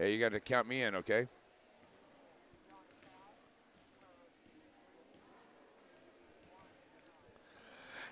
Hey, you got to count me in, okay?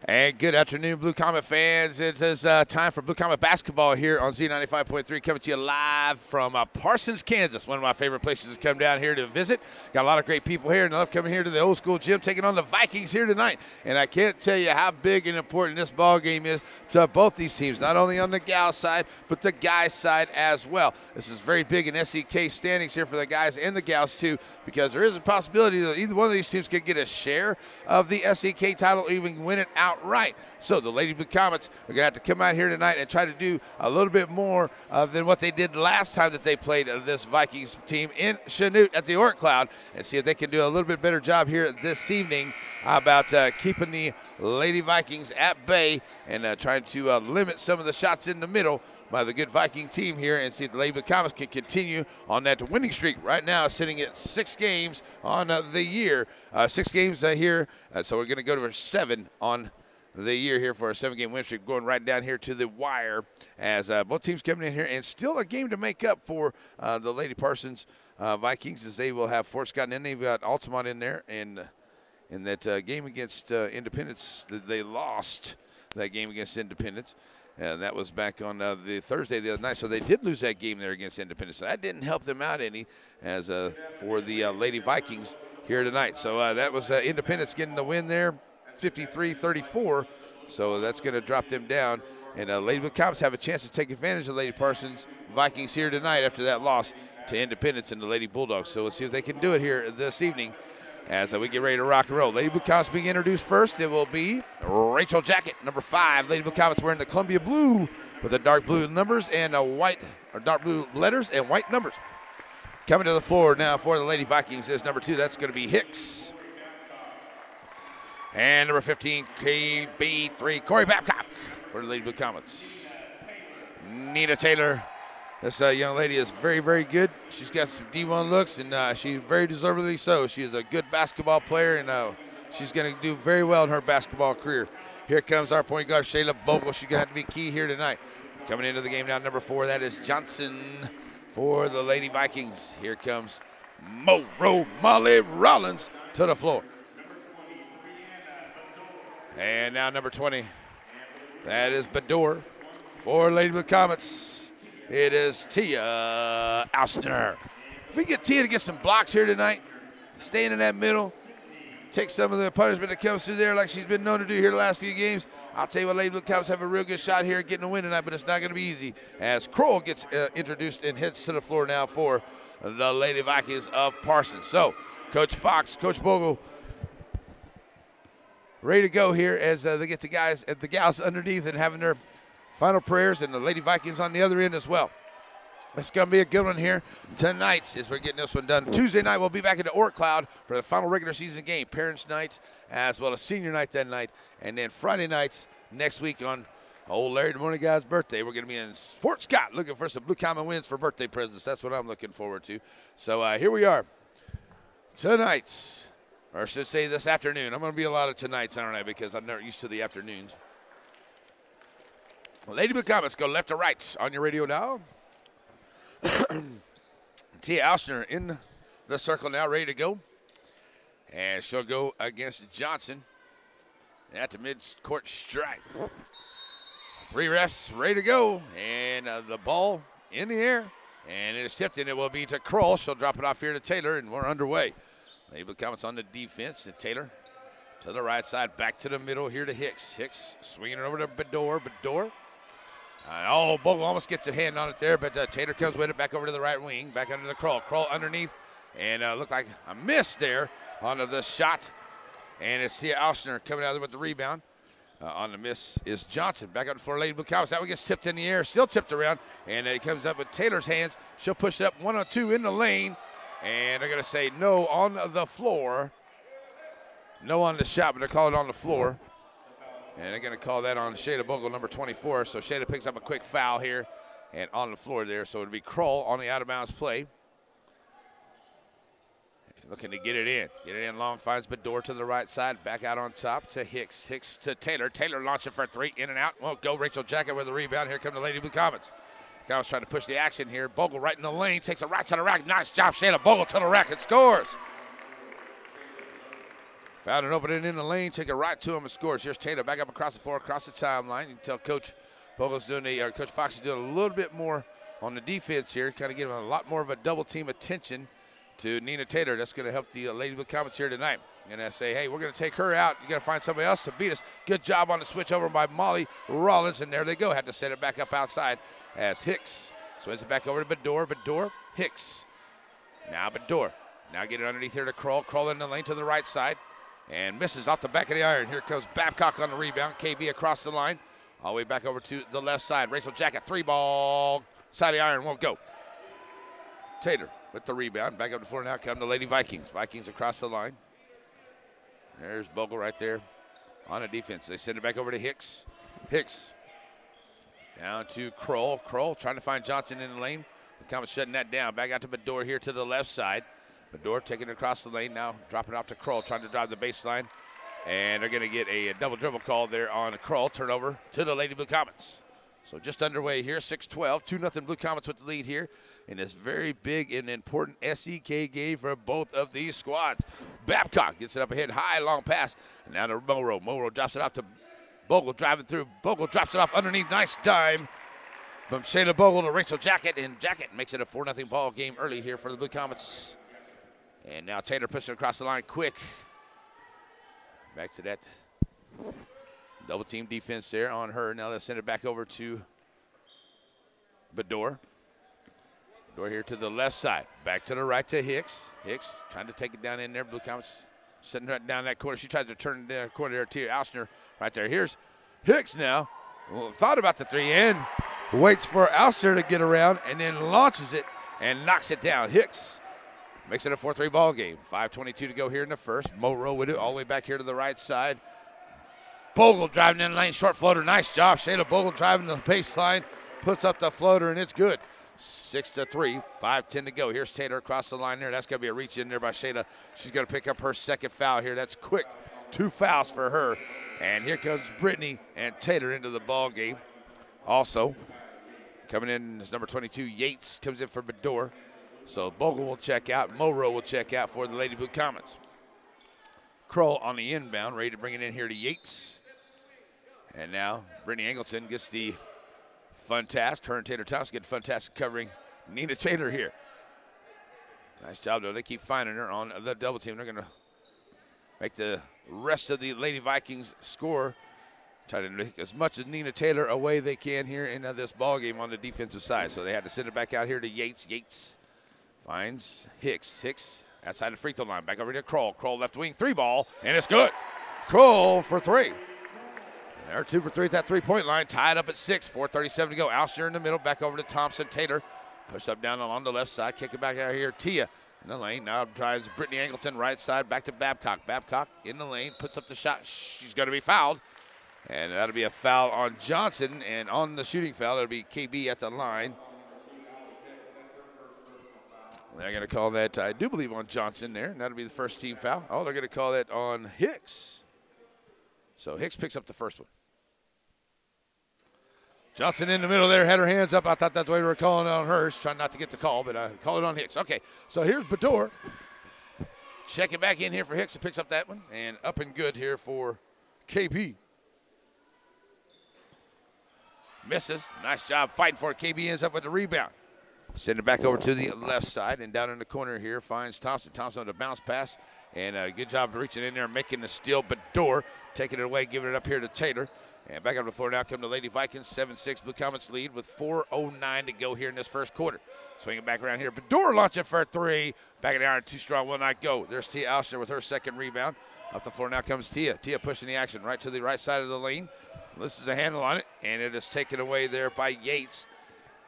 And good afternoon, Blue Comet fans. It is time for Blue Comet Basketball here on Z95.3, coming to you live from Parsons, Kansas, one of my favorite places to come down here to visit. Got a lot of great people here, and I love coming here to the old school gym, taking on the Vikings here tonight. And I can't tell you how big and important this ball game is to both these teams, not only on the gal side, but the guys side as well. This is very big in SEK standings here for the guys and the gals too, because there is a possibility that either one of these teams could get a share of the SEK title or even win it outright. So the Lady Blue Comets are going to have to come out here tonight and try to do a little bit more than what they did last time that they played this Vikings team in Chanute at the Orc Cloud, and see if they can do a little bit better job here this evening about keeping the Lady Vikings at bay and trying to limit some of the shots in the middle by the good Viking team here, and see if the Lady Blue Comets can continue on that winning streak. Right now, sitting at 6 games on the year. 6 games here, so we're going to go to 7 on the year here for a 7-game win streak, going right down here to the wire as both teams coming in here, and still a game to make up for the Lady Parsons Vikings, as they will have Fort Scott, and then they've got Altamont in there, and in that game against Independence, they lost that game against Independence. And that was back on the Thursday the other night. So they did lose that game there against Independence. So that didn't help them out any as for the Lady Vikings here tonight. So that was Independence getting the win there, 53-34. So that's going to drop them down. And Lady Blue Comets have a chance to take advantage of Lady Parsons Vikings here tonight after that loss to Independence and the Lady Bulldogs. So let's see if they can do it here this evening as we get ready to rock and roll. Lady Blue Comets being introduced first. It will be Rachel Jacket, number 5. Lady Blue Comets wearing the Columbia blue with the dark blue numbers and white, or dark blue letters and white numbers. Coming to the floor now for the Lady Vikings is number 2. That's going to be Hicks. And number 15, KB3, Corey Babcock for the Lady Blue Comets. Nina Taylor. This young lady is very, very good. She's got some D1 looks, and she's very deservedly so. She is a good basketball player, and she's going to do very well in her basketball career. Here comes our point guard, Shayla Bogle. She's going to have to be key here tonight. Coming into the game now, number 4, that is Johnson for the Lady Vikings. Here comes Molly Rollins to the floor. And now number 20, that is Bador for Lady Blue Comets. It is Tia Ausner. If we get Tia to get some blocks here tonight, staying in that middle, take some of the punishment that comes through there like she's been known to do here the last few games, I'll tell you what, Lady Blue Comets have a real good shot here at getting a win tonight, but it's not going to be easy as Kroll gets introduced and heads to the floor now for the Lady Vikings of Parsons. So, Coach Fox, Coach Bogle, ready to go here as they get the gals underneath and having their final prayers, and the Lady Vikings on the other end as well. It's going to be a good one here tonight as we're getting this one done. Tuesday night, we'll be back in the Orc Cloud for the final regular season game, Parents' Night, as well as Senior Night that night. And then Friday nights next week on old Larry the Morning Guy's birthday, we're going to be in Fort Scott looking for some Blue Comet wins for birthday presents. That's what I'm looking forward to. So here we are tonight, or I should say this afternoon. I'm going to be a lot of tonights, aren't I, because I'm not used to the afternoons. Lady Blue Comets go left to right on your radio now. Tia Ausner in the circle now, ready to go. And she'll go against Johnson at the mid-court strike. 3 refs ready to go. And the ball in the air. And it is tipped, and it will be to Kroll. She'll drop it off here to Taylor, and we're underway. Lady Blue Comets on the defense, and Taylor to the right side, back to the middle here to Hicks. Hicks swinging it over to Bador. Bogle almost gets a hand on it there, but Taylor comes with it back over to the right wing, back under the Kroll. Kroll underneath, and looked like a miss there on the shot. And it's Tia Ausner coming out there with the rebound. On the miss is Johnson. Back up for Lady Blue Comets. That one gets tipped in the air, still tipped around, and it comes up with Taylor's hands. She'll push it up 1-2 in the lane, and they're going to say no on the floor. No on the shot, but they're calling it on the floor. And they're going to call that on Shayla Bogle, number 24. So Shayla picks up a quick foul here and on the floor there. So it'll be Kroll on the out-of-bounds play. Looking to get it in. Get it in long, finds Bador to the right side. Back out on top to Hicks. Hicks to Taylor. Taylor launching for 3, in and out. Won't go. Rachel Jacket with the rebound. Here come the Lady Blue Comets. Cows trying to push the action here. Bogle right in the lane, takes a right to the rack. Nice job, Shayla Bogle to the rack and scores. Found an opening in the lane, take a right to him and scores. Here's Taylor back up across the floor, across the timeline. You can tell Coach Bogle's doing Coach Fox is doing a little bit more on the defense here, kind of giving a lot more of a double team attention to Nina Taylor. That's going to help the Lady Blue Comets here tonight. And I say, hey, we're going to take her out. You got to find somebody else to beat us. Good job on the switch over by Molly Rollins, and there they go. Had to set it back up outside as Hicks swings it back over to Bedore. Bedore, Hicks. Now Bedore. Now get it underneath here to Kroll. Kroll in the lane to the right side and misses off the back of the iron. Here comes Babcock on the rebound. KB across the line. All the way back over to the left side. Rachel Jacket, 3-ball. Side of the iron won't go. Taylor with the rebound. Back up the floor now come the Lady Vikings. Vikings across the line. There's Bogle right there on the defense. They send it back over to Hicks. Hicks down to Kroll. Kroll trying to find Johnson in the lane. The Comets shutting that down. Back out to Bedore here to the left side. Bedore taking it across the lane now. Dropping it off to Kroll. Trying to drive the baseline. And they're going to get a double dribble call there on Kroll. Turnover to the Lady Blue Comets. So just underway here, 6-12. 2-0 Blue Comets with the lead here in this very big and important SEK game for both of these squads. Babcock gets it up ahead, high, long pass. And now to Monroe. Monroe drops it off to Bogle, driving through. Bogle drops it off underneath. Nice dime from Shayla Bogle to Rachel Jacket. And Jacket makes it a 4-0 ball game early here for the Blue Comets. And now Taylor pushing across the line quick. Back to that double team defense there on her. Now let's send it back over to Bedore. Bedore here to the left side. Back to the right to Hicks. Hicks trying to take it down in there. Blue Comets sitting right down that corner. She tries to turn the corner there to Alsner right there. Here's Hicks now. Well, thought about the three and waits for Alsner to get around and then launches it and knocks it down. Hicks makes it a 4-3 ball game. 5:22 to go here in the first. Monroe with it all the way back here to the right side. Bogle driving in the lane, short floater. Nice job. Shayla Bogle driving the baseline, puts up the floater, and it's good. 6-3, 5:10 to go. Here's Taylor across the line there. That's going to be a reach in there by Shayla. She's going to pick up her second foul here. That's quick. 2 fouls for her. And here comes Brittany and Taylor into the ball game. Also, coming in is number 22, Yates comes in for Bedore. So Bogle will check out. Monroe will check out for the Lady Blue Comets. Kroll on the inbound, ready to bring it in here to Yates. And now Brittany Angleton gets the fun task. Her and Taylor Thompson get the fun task of covering Nina Taylor here. Nice job, though. They keep finding her on the double team. They're going to make the rest of the Lady Vikings score. Try to make as much as Nina Taylor away they can here in this ball game on the defensive side. So they had to send it back out here to Yates. Yates finds Hicks. Hicks outside the free throw line. Back over to Kroll. Kroll left wing 3-ball, and it's good. Kroll for 3. They're 2 for 3 at that 3-point line. Tied up at 6. 4:37 to go. Alster in the middle. Back over to Thompson. Taylor push up down along the left side. Kick it back out here. Tia in the lane. Now drives Brittany Angleton right side. Back to Babcock. Babcock in the lane. Puts up the shot. She's going to be fouled. And that'll be a foul on Johnson. And on the shooting foul, it'll be KB at the line. They're going to call that, I do believe, on Johnson there. And that'll be the first team foul. Oh, they're going to call that on Hicks. So Hicks picks up the first one. Johnson in the middle there, had her hands up. I thought that's why we were calling it on her. She's trying not to get the call, but I call it on Hicks. Okay, so here's Bedore. Check it back in here for Hicks. He picks up that one. And up and good here for KB. Misses. Nice job fighting for it. KB ends up with the rebound. Send it back over to the left side, and down in the corner here finds Thompson. Thompson on the bounce pass, and a good job reaching in there, making the steal. Bedore taking it away, giving it up here to Taylor. And back up the floor now come the Lady Vikings, 7-6 Blue Comets lead with 4:09 to go here in this first quarter. Swing it back around here. Bedore launching for a 3. Back in the iron, too strong, will not go. There's Tia Alster with her second rebound. Up the floor now comes Tia. Tia pushing the action right to the right side of the lane. This is a handle on it, and it is taken away there by Yates.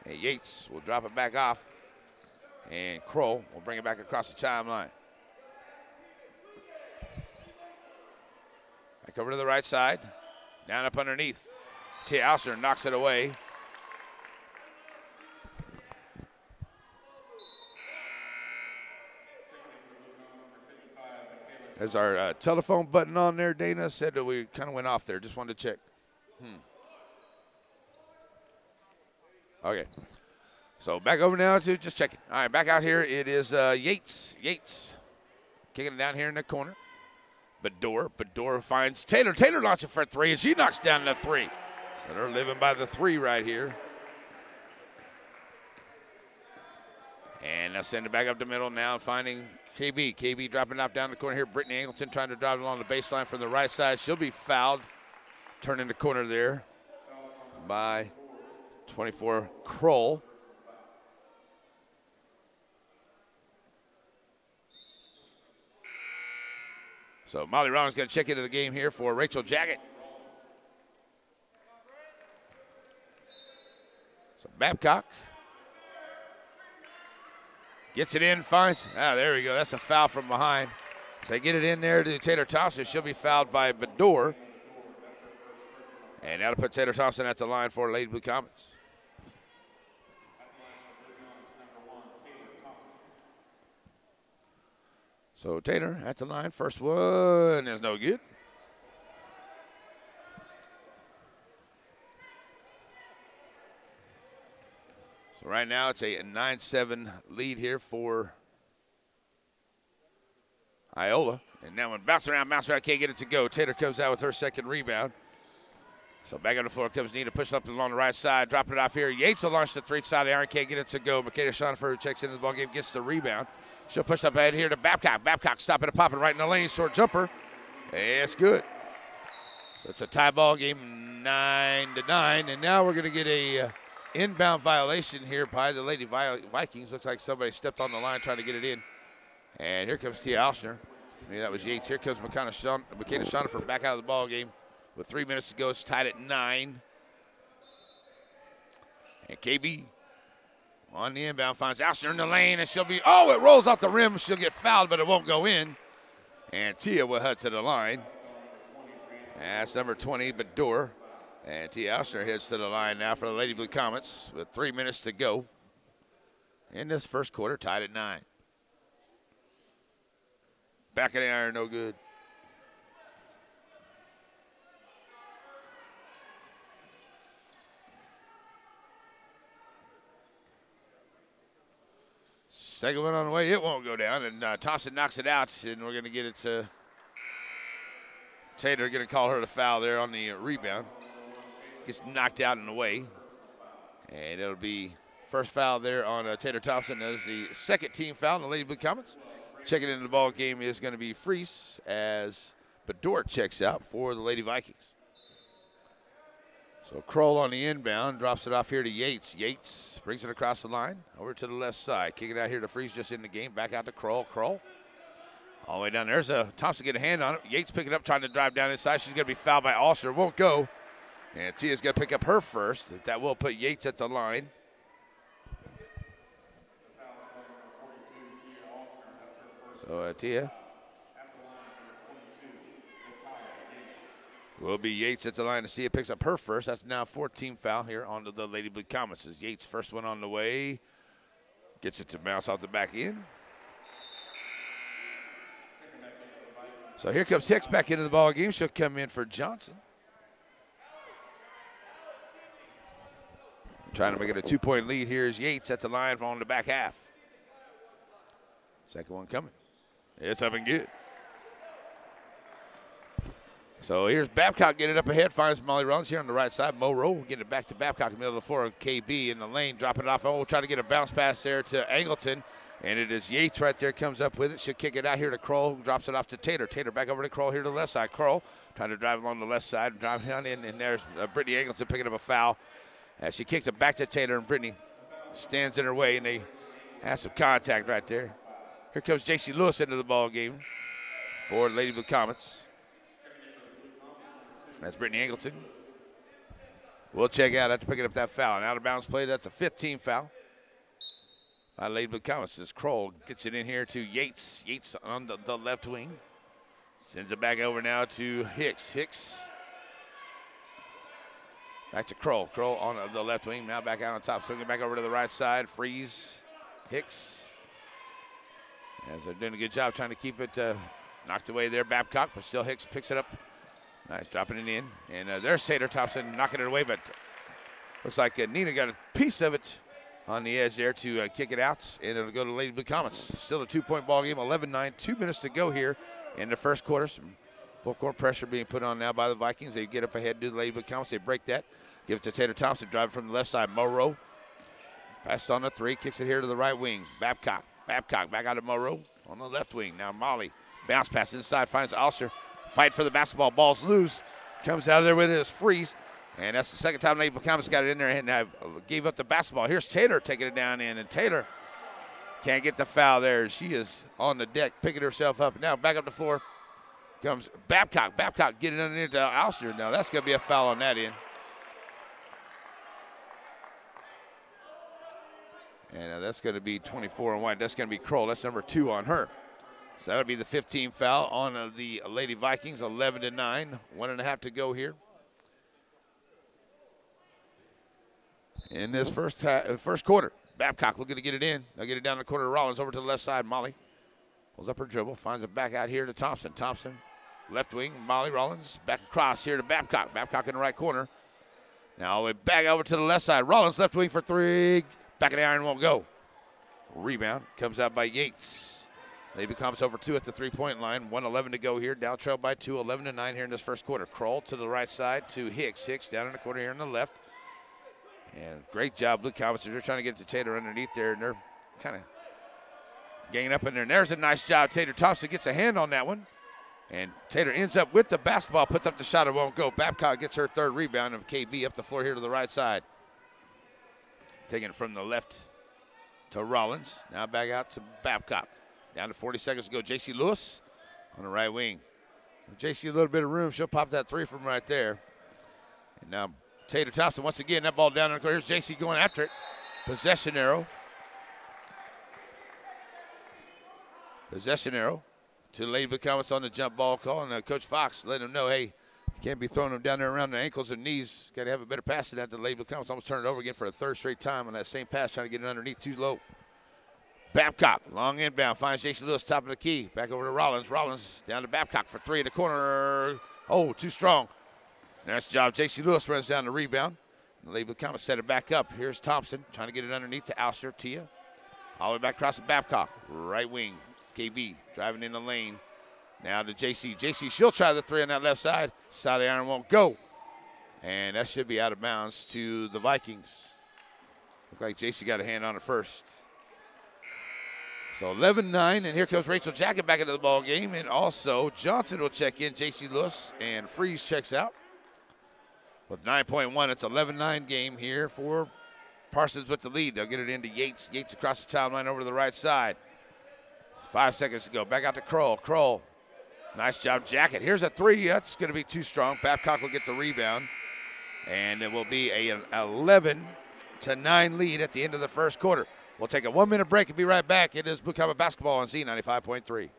And Yates will drop it back off, and Kroll will bring it back across the timeline. Back over to the right side. Down up underneath. Tia Alster knocks it away. There's our telephone button on there. Dana said that we kind of went off there. Just wanted to check. Okay. So back over now to just checking. All right, back out here. It is Yates. Yates kicking it down here in the corner. Bador finds Taylor. Taylor launching for 3, and she knocks down the 3. So they're living by the 3 right here. And they'll send it back up the middle now, finding KB. KB dropping off down the corner here. Brittany Angleton trying to drive along the baseline from the right side. She'll be fouled. Turning the corner there by 24, Kroll. So Molly Rollins going to check into the game here for Rachel Jaggett. So Babcock gets it in, finds, there we go. That's a foul from behind. So they get it in there to Taylor Thompson. She'll be fouled by Bador. And that'll put Taylor Thompson at the line for Lady Blue Comets. So Taylor at the line, first one is no good. So right now it's a 9-7 lead here for Iola. And that one bounce around, can't get it to go. Taylor comes out with her second rebound. So back on the floor comes Nina, pushing up along the right side, dropping it off here. Yates will launch the 3 side of the iron, can't get it to go. Makeda Schoenfer, who checks into the ball game, gets the rebound. She'll push up ahead here to Babcock. Babcock stopping and popping right in the lane, short jumper. It's good. So it's a tie ball game, 9-9, and now we're going to get a inbound violation here by the Lady Vikings. Looks like somebody stepped on the line trying to get it in. And here comes Tia Alshner. Maybe that was Yates. Here comes Makeda Schoenfer back out of the ball game. With 3 minutes to go, it's tied at 9. And KB on the inbound finds Alshner in the lane, and she'll be, it rolls off the rim. She'll get fouled, but it won't go in. And Tia will head to the line. That's number 20, Bador. And Tia Alshner heads to the line now for the Lady Blue Comets with 3 minutes to go in this first quarter, tied at 9. Back of the iron, no good. Second one on the way, it won't go down, and Thompson knocks it out, and we're going to get it to Taylor. Going to call her the foul there on the rebound. Gets knocked out and away, and it'll be first foul there on Taylor Thompson. That is the second team foul in the Lady Blue Comets. Checking into the ball game is going to be Freese as Bador checks out for the Lady Vikings. So Kroll on the inbound, drops it off here to Yates. Yates brings it across the line, over to the left side. Kick it out here to Freese just in the game. Back out to Kroll. Kroll all the way down. There's Thompson get a hand on it. Yates picking up, trying to drive down inside. She's going to be fouled by Alshner. Won't go. And Tia's going to pick up her first. That will put Yates at the line. So Tia will be Yates at the line to see it picks up her first. That's now 14 foul here onto the Lady Blue Comets. As Yates first one on the way. Gets it to bounce off the back end. So here comes Hicks back into the ball game. She'll come in for Johnson. Trying to make it a 2-point lead here is Yates at the line on the back half. Second one coming. It's up and good. So here's Babcock getting it up ahead, finds Molly Rollins here on the right side. Mo Rowe getting it back to Babcock in the middle of the floor. KB in the lane, dropping it off. Trying to get a bounce pass there to Angleton. And it is Yates right there, comes up with it. She'll kick it out here to Kroll, who drops it off to Taylor. Taylor back over to Kroll here to the left side. Kroll trying to drive along the left side, driving on in, and there's Brittany Angleton picking up a foul. As she kicks it back to Taylor, and Brittany stands in her way, and they have some contact right there. Here comes J.C. Lewis into the ball game for Lady Blue Comets. That's Brittany Angleton. We'll check out after picking up that foul. An out-of-bounds play, that's a 15 foul by Lady Blue Comets. As Kroll gets it in here to Yates. Yates on the left wing. Sends it back over now to Hicks. Hicks back to Kroll. Kroll on the left wing, now back out on top. Swinging back over to the right side. Freeze. Hicks. As they're doing a good job trying to keep it knocked away there. Babcock, but still Hicks picks it up. Nice, dropping it in. And there's Taylor Thompson knocking it away, but looks like Nina got a piece of it. on the edge there to kick it out, and it'll go to Lady Blue Comets. Still a 2-point ball game, 11-9, 2 minutes to go here in the first quarter. Some full court pressure being put on now by the Vikings. They get up ahead to the Lady Blue Comets. They break that. Give it to Tater Thompson, driving from the left side. Morrow passes on the 3, kicks it here to the right wing. Babcock back out of Morrow on the left wing. Now Molly, bounce pass inside, finds Ulster. Fight for the basketball, ball's loose. Comes out of there with it as Freeze. And that's the second time Lady Blue Comets got it in there and gave up the basketball. Here's Taylor taking it down in, and Taylor can't get the foul there. She is on the deck, picking herself up. Now back up the floor comes Babcock. Babcock getting underneath Ulster. Now that's going to be a foul on that end. And that's going to be 24 and white. That's going to be Kroll. That's number 2 on her. So that'll be the 15th foul on the Lady Vikings, 11-9. 1.5 to go here in this first quarter. Babcock looking to get it in. They'll get it down the corner to Rollins, over to the left side. Molly pulls up her dribble, finds it back out here to Thompson. Thompson, left wing. Molly Rollins back across here to Babcock. Babcock in the right corner. Now all the way back over to the left side. Rollins left wing for 3. Back of the iron, won't go. Rebound comes out by Yates. They becomes over 2 at the 3-point line. 1:11 to go here. Down trail by 2, 11-9 here in this first quarter. Kroll to the right side to Hicks. Hicks down in the corner here on the left. And great job, Blue Comets. They're trying to get it to Tater underneath there, and they're kind of ganging up in there. And there's a nice job. Tater Thompson gets a hand on that one. And Tater ends up with the basketball, puts up the shot, it won't go. Babcock gets her 3rd rebound, and KB up the floor here to the right side. Taking it from the left to Rollins. Now back out to Babcock. Down to 40 seconds to go. J.C. Lewis on the right wing. J.C. a little bit of room. She'll pop that 3 from right there. And now Tater Thompson once again. That ball down in the corner. Here's J.C. going after it. Possession arrow. Possession arrow to Lady Blue Comets on the jump ball call. And Coach Fox let him know, hey, you can't be throwing them down there around the ankles and knees. Got to have a better pass than that. The Lady Blue Comets almost turned it over again for a 3rd straight time on that same pass, trying to get it underneath too low. Babcock, long inbound, finds J.C. Lewis, top of the key. Back over to Rollins. Rollins down to Babcock for 3 in the corner. Oh, too strong. Nice job. J.C. Lewis runs down the rebound. The Lady Blue Comets set it back up. Here's Thompson trying to get it underneath to Ulster. Tia all the way back across to Babcock. Right wing. KB driving in the lane. Now to J.C. J.C. she'll try the 3 on that left side. Side of the iron won't go. And that should be out of bounds to the Vikings. Look like J.C. got a hand on it first. So 11-9, and here comes Rachel Jacket back into the ball game. And also Johnson will check in. J.C. Lewis and Freeze checks out. With 9.1, it's 11-9 game here for Parsons with the lead. They'll get it into Yates. Yates across the timeline over to the right side. 5 seconds to go. Back out to Kroll. Kroll. Nice job, Jacket. Here's a 3. That's going to be too strong. Babcock will get the rebound. And it will be an 11-9 lead at the end of the first quarter. We'll take a 1-minute break and be right back. It is Blue Comet Basketball on Z95.3.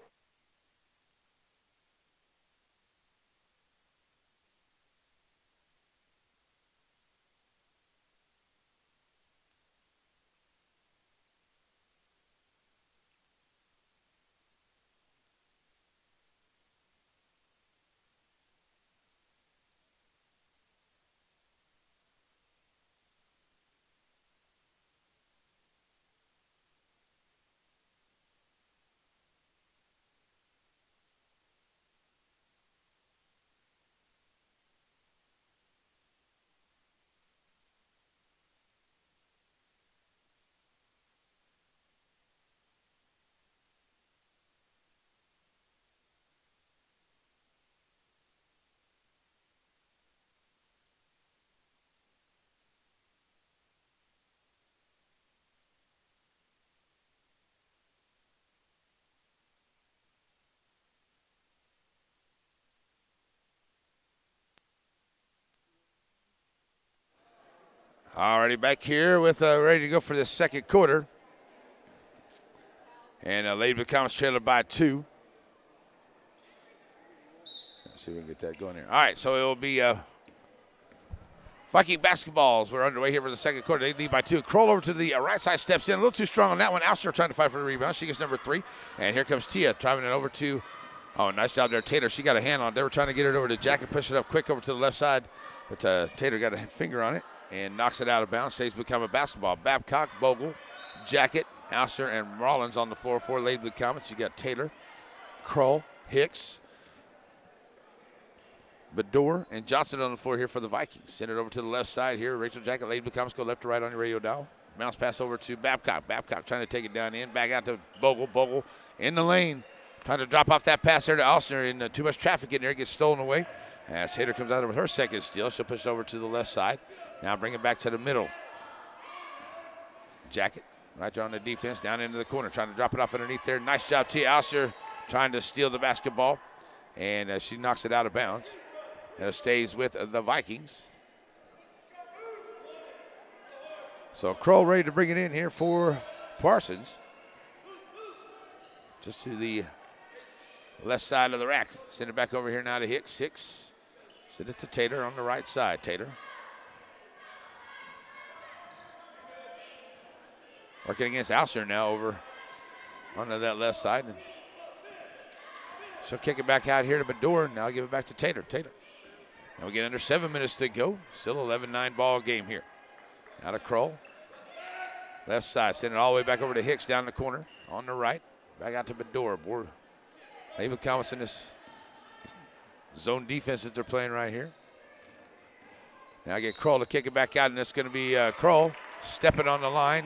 Already back here with ready to go for the second quarter. And Lady Blue Comets trailer by 2. Let's see if we can get that going here. All right, so it will be Viking basketballs. We're underway here for the second quarter. They lead by 2. Kroll over to the right side, steps in. A little too strong on that one. Ulster trying to fight for the rebound. She gets number 3. And here comes Tia driving it over to, oh, nice job there, Tater. She got a hand on it. They were trying to get it over to Jacket, push it up quick over to the left side. But Tater got a finger on it. and knocks it out of bounds. Stays Blue Comet basketball. Babcock, Bogle, Jacket, Alster, and Rollins on the floor for Lady Blue Comets. You got Taylor, Kroll, Hicks, Bador, and Johnson on the floor here for the Vikings. Send it over to the left side here. Rachel Jacket, Lady Blue Comets go left to right on your radio dial. Bounce pass over to Babcock. Babcock trying to take it down in. Back out to Bogle. Bogle in the lane. Trying to drop off that pass there to Alster. And too much traffic in there. Gets stolen away. As Taylor comes out with her second steal. She'll push it over to the left side. Now bring it back to the middle. Jacket right there on the defense. Down into the corner. Trying to drop it off underneath there. Nice job, T. Alster trying to steal the basketball. And she knocks it out of bounds. And it stays with the Vikings. So Kroll ready to bring it in here for Parsons. Just to the left side of the rack. Send it back over here now to Hicks. Hicks send it to Taylor on the right side. Taylor working against Alster now over onto that left side. And she'll kick it back out here to Bador. Now give it back to Taylor. Taylor. Now we get under 7 minutes to go. Still 11-9 ball game here. Out of Kroll. Left side. Send it all the way back over to Hicks down the corner. On the right. Back out to Bador. Lady Blue Comets in this zone defense that they're playing right here. Now I get Kroll to kick it back out, and it's going to be Kroll stepping on the line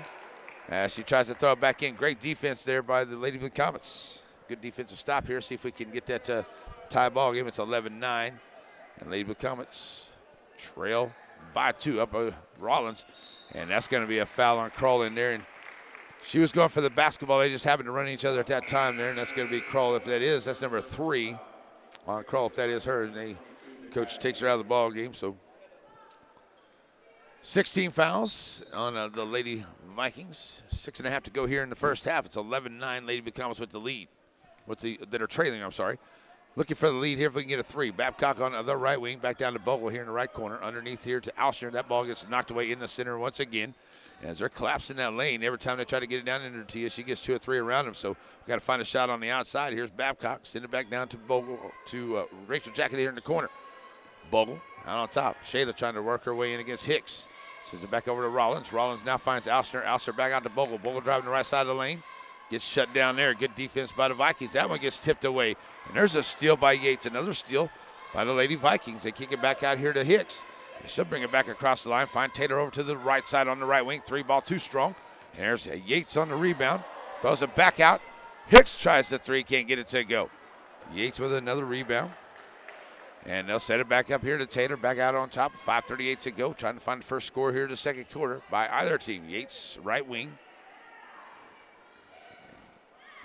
as she tries to throw it back in. Great defense there by the Lady Blue Comets. Good defensive stop here. See if we can get that tie ball game. It's 11-9. And Lady Blue Comets trail by 2 up Rollins. And that's going to be a foul on Kroll in there. And she was going for the basketball. They just happened to run each other at that time there. And that's going to be Kroll. If that is, that's number 3 on Kroll. If that is her, and coach takes her out of the ball game. So 16 fouls on the Lady Vikings. 6.5 to go here in the first half. It's 11-9. Lady Blue Comets with the lead. That are trailing, I'm sorry. Looking for the lead here if we can get a 3. Babcock on the right wing, back down to Bogle here in the right corner. Underneath here to Alster. That ball gets knocked away in the center once again. As they're collapsing that lane, every time they try to get it down into Tia, she gets 2 or 3 around them. So we got to find a shot on the outside. Here's Babcock. Send it back down to Bogle, to Rachel Jacket here in the corner. Bogle out on top. Shayla trying to work her way in against Hicks. Sends it back over to Rollins. Rollins now finds Alster. Alster back out to Bogle. Bogle driving the right side of the lane. Gets shut down there. Good defense by the Vikings. That one gets tipped away. And there's a steal by Yates. Another steal by the Lady Vikings. They kick it back out here to Hicks. They should bring it back across the line. Find Taylor over to the right side on the right wing. 3 ball too strong. And there's Yates on the rebound. Throws it back out. Hicks tries the 3. Can't get it to go. Yates with another rebound. And they'll set it back up here to Taylor. Back out on top. 5:38 to go. Trying to find the first score here in the second quarter by either team. Yates, right wing.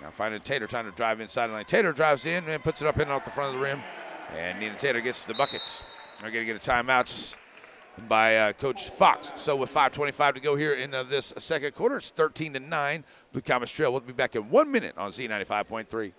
Now finding Taylor trying to drive inside the lane. Taylor drives in and puts it up in off the front of the rim. And Nina Taylor gets the bucket. They're going to get a timeout by Coach Fox. So with 5:25 to go here in this second quarter, it's 13-9. Blue Comets trail. We'll be back in 1 minute on Z95.3.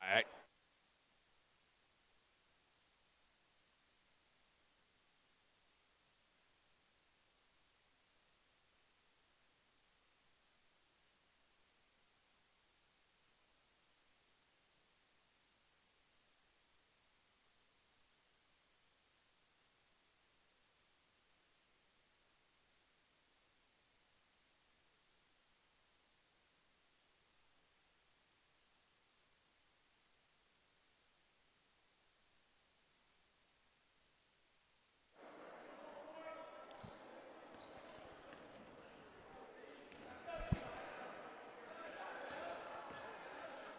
All right.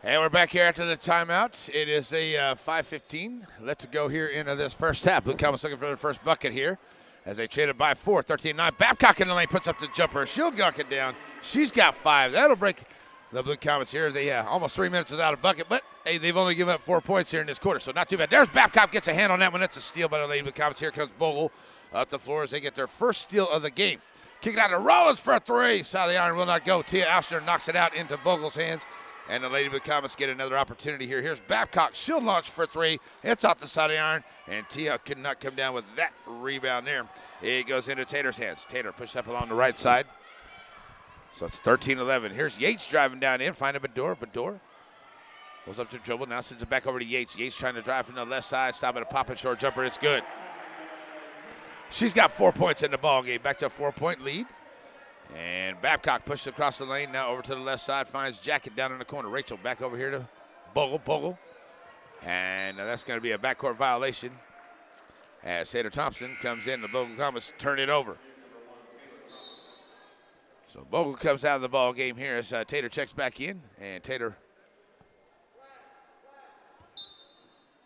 And we're back here after the timeout. It is a 5:15 left to go here into this first half. Blue Comets looking for their first bucket here as they traded by 4, 13-9. Babcock in the lane puts up the jumper. She'll knock it down. She's got 5. That'll break The Blue Comets here, they almost 3 minutes without a bucket, but hey, they've only given up 4 points here in this quarter, so not too bad. There's Babcock, gets a hand on that one. That's a steal by the Lady Blue Comets. Here comes Bogle up the floor as they get their first steal of the game. Kick it out to Rollins for a three. Side of the iron will not go. Tia Alster knocks it out into Bogle's hands, and the Lady Blue Comets get another opportunity here. Here's Babcock. She'll launch for three. It's off the side of the iron, and Tia could not come down with that rebound there. It goes into Tater's hands. Tater pushes up along the right side. So it's 13-11. Here's Yates driving down in, finding Bador. Bador goes up to dribble. Now sends it back over to Yates. Yates trying to drive from the left side. Stop at a pop and short jumper. It's good. She's got 4 points in the ball game. Back to a 4-point lead. And Babcock pushes across the lane. Now over to the left side. Finds Jacket down in the corner. Rachel back over here to Bogle. Bogle. And that's going to be a backcourt violation as Tater Thompson comes in. The Bogle Comets turn it over. So Bogle comes out of the ball game here as Tater checks back in, and Tater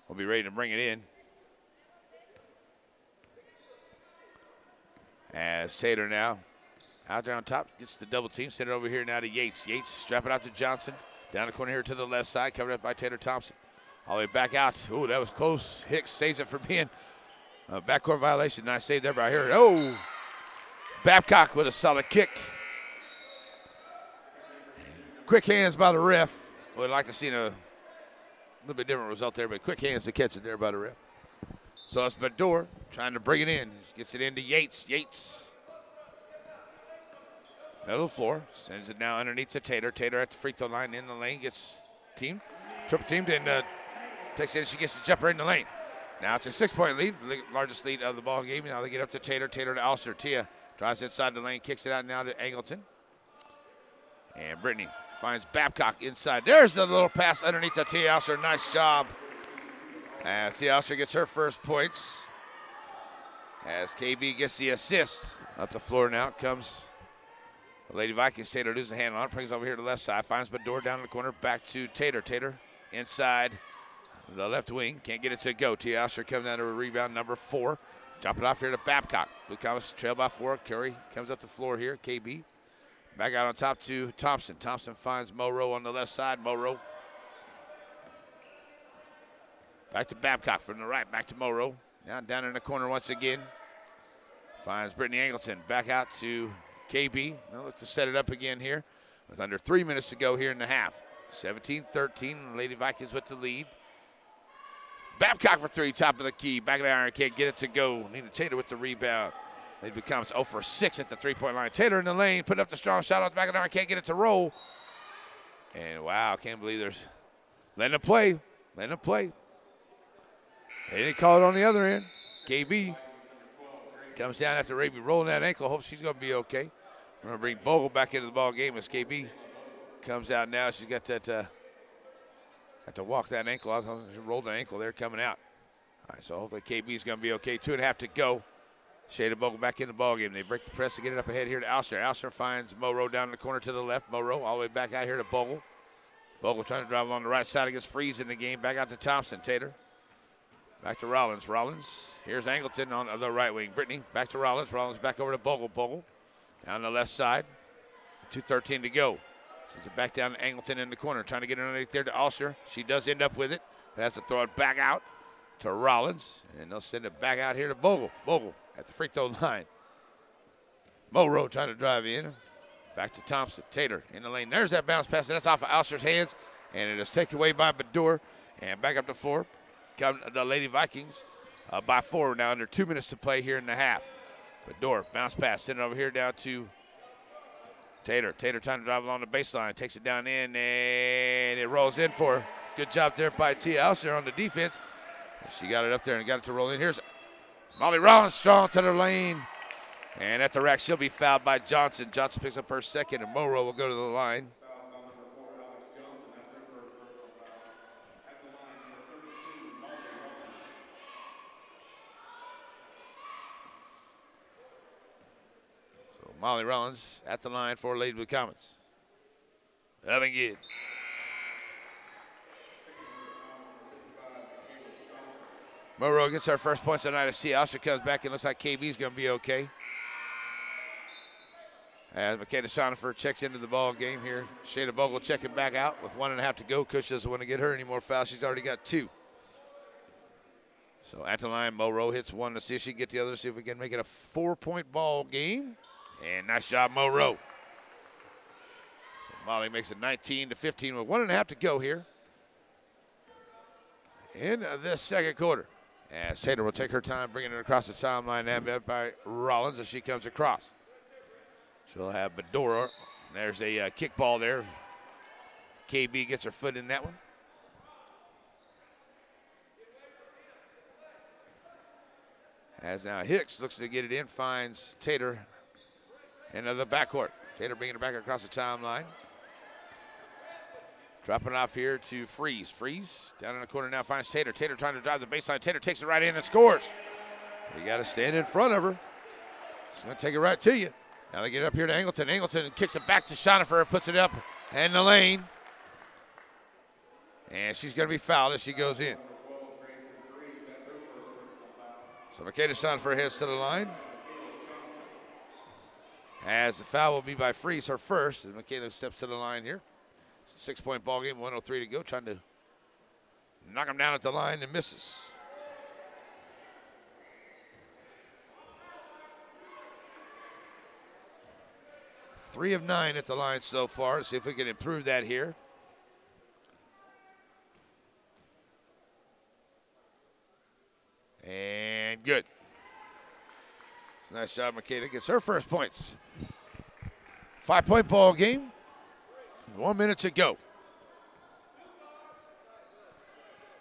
will be ready to bring it in. As Tater now out there on top, gets the double team, send it over here now to Yates. Yates strap it out to Johnson. Down the corner here to the left side, covered up by Tater Thompson. All the way back out. Ooh, that was close. Hicks saves it from being a backcourt violation. Nice save there by here. Oh, Babcock with a solid kick. Quick hands by the ref. Would like to see a little bit different result there, but quick hands to catch it there by the ref. So it's Bador trying to bring it in. Gets it into Yates. Yates. Middle of the floor. Sends it now underneath to Tater. Tater at the free throw line in the lane. Gets teamed. Triple teamed and takes it and she gets the jumper in the lane. Now it's a 6-point lead. Largest lead of the ball game. Now they get up to Tater. Tater to Alster. Tia drives inside the lane. Kicks it out now to Angleton. And Brittany finds Babcock inside. There's the little pass underneath to Tia Alster. Nice job. As Tia Alster gets her first points. As KB gets the assist. Up the floor now comes the Lady Vikings. Tater loses the hand on it. Brings over here to the left side. Finds Bador down in the corner. Back to Tater. Tater inside the left wing. Can't get it to go. Tia Alster comes down to a rebound number 4. Drop it off here to Babcock. Blue Comets trail by 4. Curry comes up the floor here. KB. Back out on top to Thompson. Thompson finds Monroe on the left side. Monroe. Back to Babcock from the right. Back to Monroe. Now down in the corner once again. Finds Brittany Angleton. Back out to KB. Now let's set it up again here with under 3 minutes to go here in the half. 17-13. Lady Vikings with the lead. Babcock for 3. Top of the key. Back of the iron. Can't get it to go. Nina Tater with the rebound. It becomes 0 for 6 at the 3-point line. Tater in the lane, put up the strong shot off the back of the iron, can't get it to roll. And wow, can't believe there's letting it play. Letting it play. They didn't call it on the other end. KB comes down after Raby rolling that ankle. Hope she's going to be okay. We're going to bring Bogle back into the ball game as KB comes out now. She's got that, got to walk that ankle out. She rolled the ankle there coming out. All right, so hopefully KB's going to be okay. 2.5 to go. Shada Bogle back in the ballgame. They break the press to get it up ahead here to Alster. Alster finds Monroe down in the corner to the left. Monroe all the way back out here to Bogle. Bogle trying to drive along the right side against Freeze in the game. Back out to Thompson. Tater. Back to Rollins. Rollins. Here's Angleton on the right wing. Brittany back to Rollins. Rollins back over to Bogle. Bogle down the left side. 2:13 to go. Sends it back down to Angleton in the corner. Trying to get it underneath there to Alster. She does end up with it. But has to throw it back out to Rollins. And they'll send it back out here to Bogle. Bogle at the free throw line. Monroe trying to drive in. Back to Thompson. Tater in the lane. There's that bounce pass. And that's off of Alster's hands. And it is taken away by Bador. And back up to 4. Come the Lady Vikings by 4. Now under 2 minutes to play here in the half. Bador, bounce pass. Send it over here down to Tater. Tater trying to drive along the baseline. Takes it down in. And it rolls in for her. Good job there by Tia Alster on the defense. She got it up there and got it to roll in. Here's Molly Rollins strong to the lane. And at the rack, she'll be fouled by Johnson. Johnson picks up her second, and Monroe will go to the line. So Molly Rollins at the line for Lady Blue Comets. Having good. Monroe gets our first points tonight as Tia Alster comes back and looks like KB's going to be okay. As Makeda Shonifer checks into the ball game here. Shayna Bogle checking back out with 1.5 to go. Coach doesn't want to get her any more fouls. She's already got 2. So at the line, Mo Rowe hits one to see if she can get the other, see if we can make it a 4-point ball game. And nice job, Mo Rowe. So Molly makes it 19-15 with 1.5 to go here in this second quarter. As Taylor will take her time, bringing it across the timeline, and by Rollins as she comes across. She'll have Bedora. There's a kick ball there. KB gets her foot in that one. As now Hicks looks to get it in, finds Tater into the backcourt. Tater bringing it back across the timeline. Dropping it off here to Freeze. Freeze down in the corner now finds Tater. Tater trying to drive the baseline. Tater takes it right in and scores. You got to stand in front of her. She's going to take it right to you. Now they get it up here to Angleton. Angleton kicks it back to Shonifer, puts it up in the lane. And she's going to be fouled as she goes in. So Makeda Shonifer heads to the line. As the foul will be by Freeze, her first. And Makeda steps to the line here. It's a 6-point ball game, 1:03 to go. Trying to knock him down at the line and misses. Three of 9 at the line so far. Let's see if we can improve that here. And good. So nice job, Makeda. Gets her first points. 5-point ball game. 1 minute to go.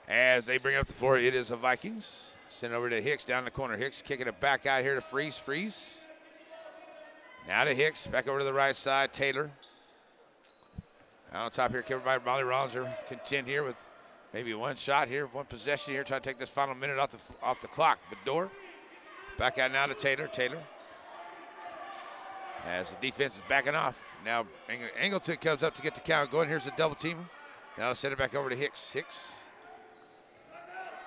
As they bring up the floor, it is the Vikings. Send over to Hicks down the corner. Hicks kicking it back out here to Freeze. Freeze. Now to Hicks. Back over to the right side. Taylor. Out on top here. Covered by Molly Rollins. Content here with maybe one shot here, one possession here. Try to take this final minute off the clock. Bedore. Back out now to Taylor. Taylor. As the defense is backing off. Now Angleton comes up to get the count going. Here's the double team. Now let's send it back over to Hicks. Hicks.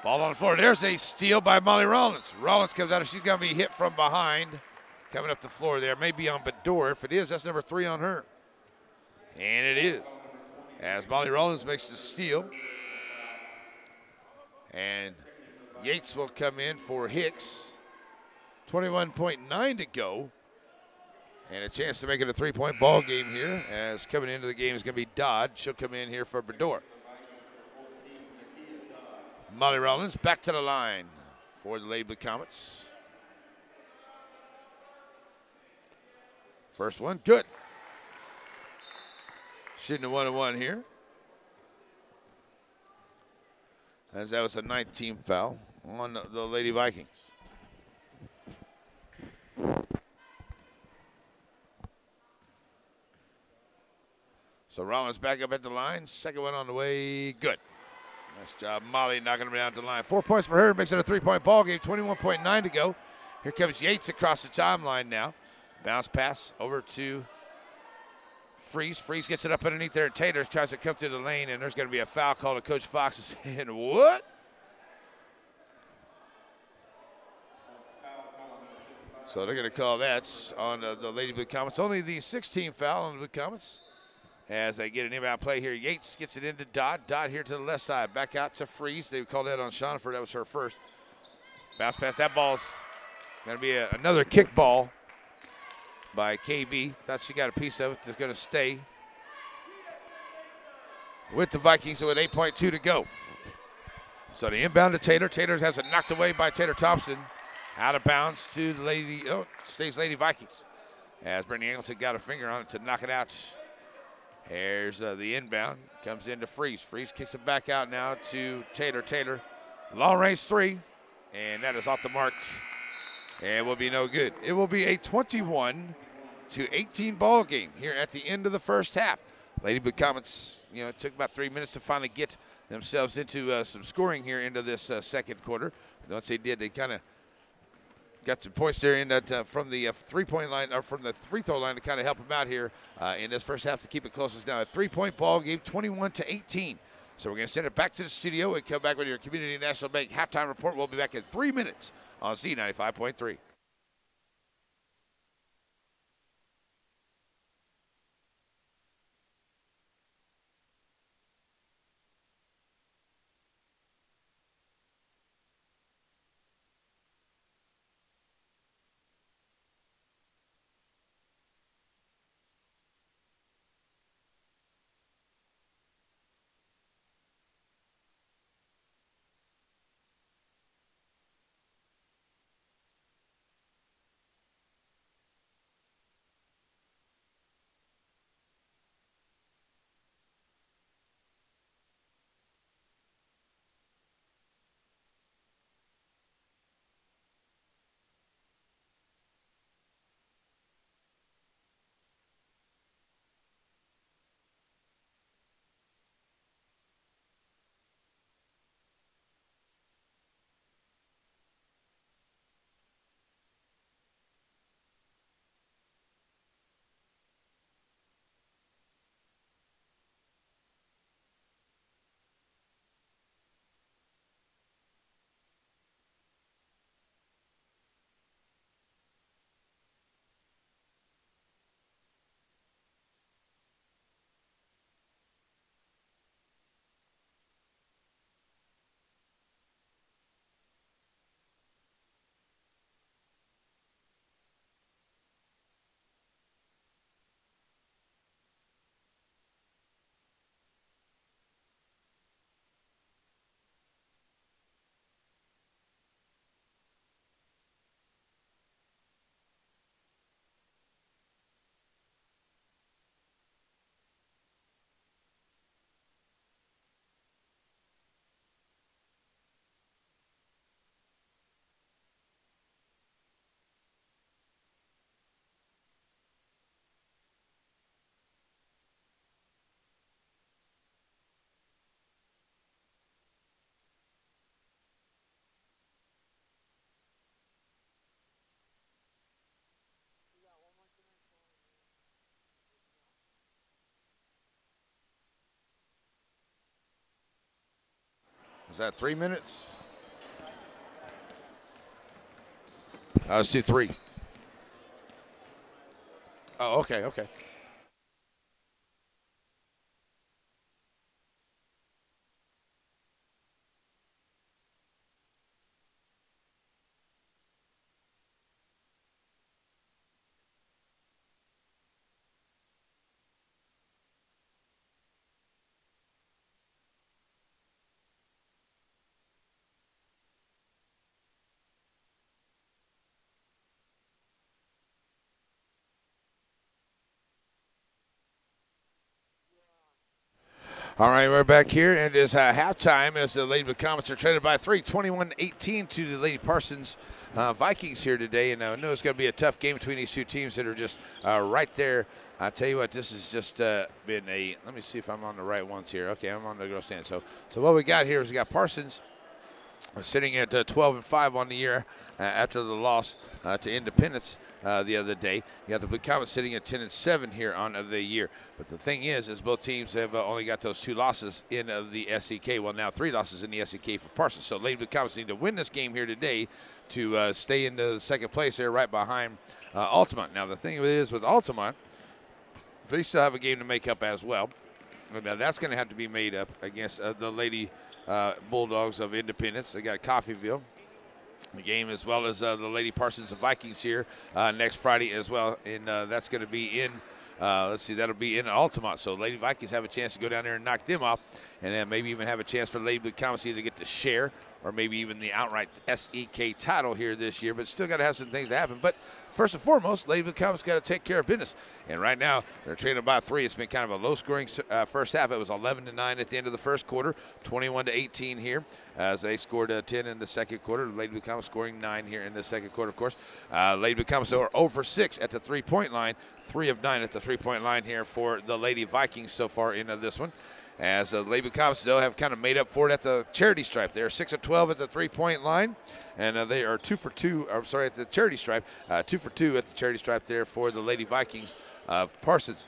Ball on the floor. There's a steal by Molly Rollins. Rollins comes out and she's going to be hit from behind. Coming up the floor there. Maybe on Bedore. If it is, that's number 3 on her. And it is. As Molly Rollins makes the steal. And Yates will come in for Hicks. 21.9 to go. And a chance to make it a 3-point ball game here. As coming into the game is going to be Dodd. She'll come in here for Bedore. Molly Rollins back to the line for the Lady Blue Comets. First one, good. Shooting a 1-1 here. As that was a 19th foul on the Lady Vikings. So Rollins back up at the line. Second one on the way, good. Nice job, Molly, knocking him down at the line. 4 points for her, makes it a 3-point ball game, 21.9 to go. Here comes Yates across the timeline now. Bounce pass over to Freeze. Freeze gets it up underneath there. Taylor tries to come through the lane, and there's going to be a foul call. And Coach Fox is saying, what? So they're going to call that on the Lady Blue Comets. Only the 16th foul on the Blue Comets. As they get an inbound play here, Yates gets it into Dodd. Dodd here to the left side. Back out to Freeze. They called that on Shonifer. That was her first. Bounce pass. That ball's going to be another kick ball by KB. Thought she got a piece of it. That's going to stay with the Vikings with 8.2 to go. So the inbound to Taylor. Taylor has it knocked away by Taylor Thompson. Out of bounds to the Lady, stays Lady Vikings. As Brittany Angleton got her finger on it to knock it out. Here's the inbound. Comes into Freeze. Freeze kicks it back out now to Taylor. Taylor, long range 3. And that is off the mark. And will be no good. It will be a 21-18 ball game here at the end of the first half. Lady Blue Comets, it took about 3 minutes to finally get themselves into some scoring here into this second quarter. Once they did, they kind of got some points there in that from the 3-point line, or from the free throw line to kind of help them out here in this first half to keep it close. It's now a 3-point ball game, 21-18. So we're going to send it back to the studio and come back with your Community National Bank halftime report. We'll be back in 3 minutes on Z95.3. Is that 3 minutes? Let's do 3. Oh, okay. All right, we're back here, and it's halftime as the Lady Comets are traded by 3, 21-18 to the Lady Parsons Vikings here today. And I know it's going to be a tough game between these two teams that are just right there. I tell you what, this has just been a. Let me see if I'm on the right ones here. Okay, I'm on the girl stand. So what we got here is we got Parsons sitting at 12-5 on the year after the loss to Independence the other day. You got the Blue Comets sitting at 10-7 here on the year. But the thing is both teams have only got those 2 losses in the SEK. Well, now 3 losses in the SEK for Parsons. So Lady Blue Comets need to win this game here today to stay in the second place there, right behind Altamont. Now the thing is with Altamont, they still have a game to make up as well. Now that's going to have to be made up against the Lady Bulldogs of Independence. They got Coffeyville. The game, as well as the Lady Parsons Vikings here next Friday as well, and that's going to be in. That'll be in Altamont. So Lady Vikings have a chance to go down there and knock them off, and then maybe even have a chance for the Lady Blue Comets either get to share or maybe even the outright SEK title here this year. But still got to have some things to happen. But first and foremost, Lady Blue Comets got to take care of business. And right now they're trailing by 3. It's been kind of a low-scoring first half. It was 11-9 at the end of the first quarter, 21-18 here as they scored 10 in the second quarter. Lady Blue Comets scoring 9 here in the second quarter, of course. Lady Blue Comets are 0 for 6 at the three-point line, 3 of 9 at the three-point line here for the Lady Vikings so far in this one. As the Lady Blue Comets, though, have kind of made up for it at the charity stripe. They're 6 of 12 at the three-point line, and they are 2 for 2. I'm sorry, at the charity stripe, 2 for 2 at the charity stripe there for the Lady Vikings of Parsons.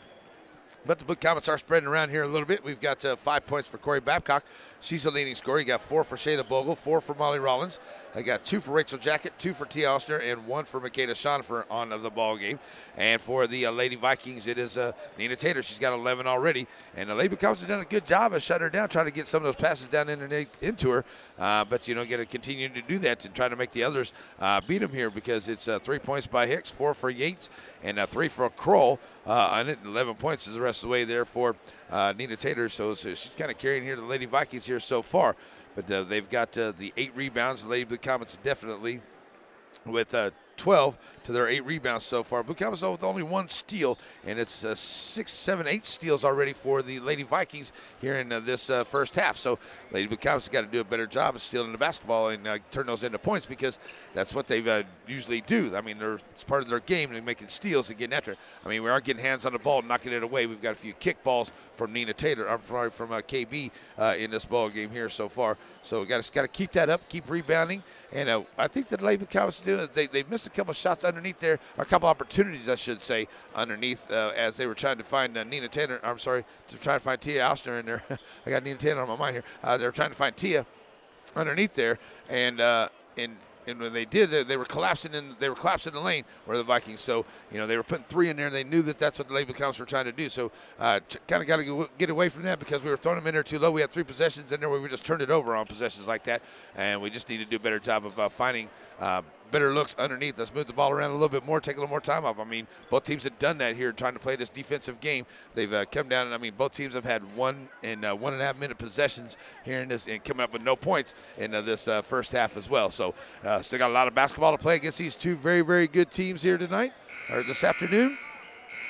But the Blue Comets are spreading around here a little bit. We've got 5 points for Corey Babcock. She's the leading scorer. You got 4 for Shayna Bogle, 4 for Molly Rollins. I got 2 for Rachel Jackett, 2 for Tia Ostner, and 1 for Makeda Schonifer on the ball game. And for the Lady Vikings, it is Nina Tater. She's got 11 already. And the Lady Comets have done a good job of shutting her down, trying to get some of those passes down into her. But, got to continue to do that and try to make the others beat them here, because it's 3 points by Hicks, 4 for Yates, and 3 for Kroll. On it, 11 points is the rest of the way there for Nina Tater. So she's kind of carrying here the Lady Vikings here so far. But they've got the 8 rebounds. The Lady Blue Comets definitely with 12 to their 8 rebounds so far. Blue Comets with only 1 steal, and it's 6, 7, 8 steals already for the Lady Vikings here in this first half. So Lady Blue Comets got to do a better job of stealing the basketball and turn those into points, because that's what they usually do. I mean, it's part of their game. They're making steals and getting after it. I mean, we aren't getting hands on the ball and knocking it away. We've got a few kickballs from Nina Tater. I'm sorry, from KB in this ball game here so far. So we got to keep that up, keep rebounding. And I think that Lady Blue Comets do is they missed a couple of shots underneath there, or a couple opportunities, I should say, underneath as they were trying to find Nina Taylor. I'm sorry, to try to find Tia Ostner in there. I got Nina Taylor on my mind here. They were trying to find Tia underneath there, and when they did, they were collapsing the lane where the Vikings. So they were putting 3 in there, and they knew that that's what the Lady Blue Comets were trying to do. So kind of got to get away from that, because we were throwing them in there too low. We had 3 possessions in there where we just turned it over on possessions like that, and we just need to do a better job of finding better looks underneath. Let's move the ball around a little bit more, take a little more time off. I mean, both teams have done that here, trying to play this defensive game. They've come down, and I mean, both teams have had 1 and 1.5 minute possessions here in this, and coming up with no points in this first half as well. So still got a lot of basketball to play against these 2 very, very good teams here tonight, or this afternoon.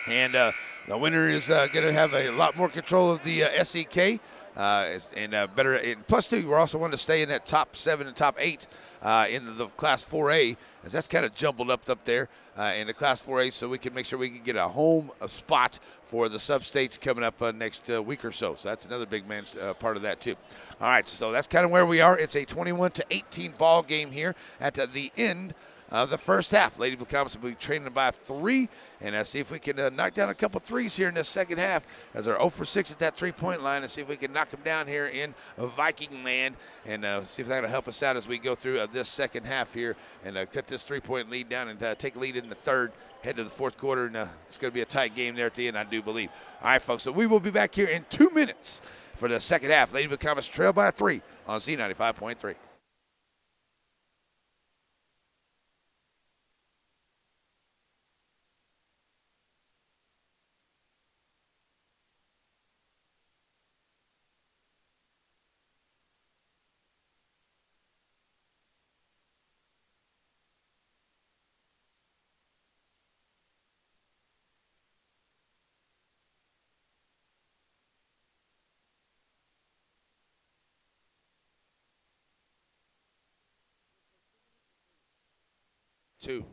And the winner is going to have a lot more control of the SEK. And better. And plus, too, we're also wanting to stay in that top 7 and top 8 in the Class 4A, as that's kind of jumbled up there in the Class 4A, so we can make sure we can get a home spot for the sub-states coming up next week or so. So that's another big part of that, too. All right, so that's kind of where we are. It's a 21-18 ball game here at the end of the first half. Lady Blue Comets will be trailing by 3, and see if we can knock down a couple threes here in this second half as they're 0 for 6 at that three-point line, and see if we can knock them down here in Viking land, and see if that'll help us out as we go through this second half here and cut this three-point lead down and take a lead in the third, head to the fourth quarter, and it's going to be a tight game there at the end, I do believe. All right, folks, so we will be back here in 2 minutes for the second half. Lady Blue Comets trail by 3 on Z95.3. Two.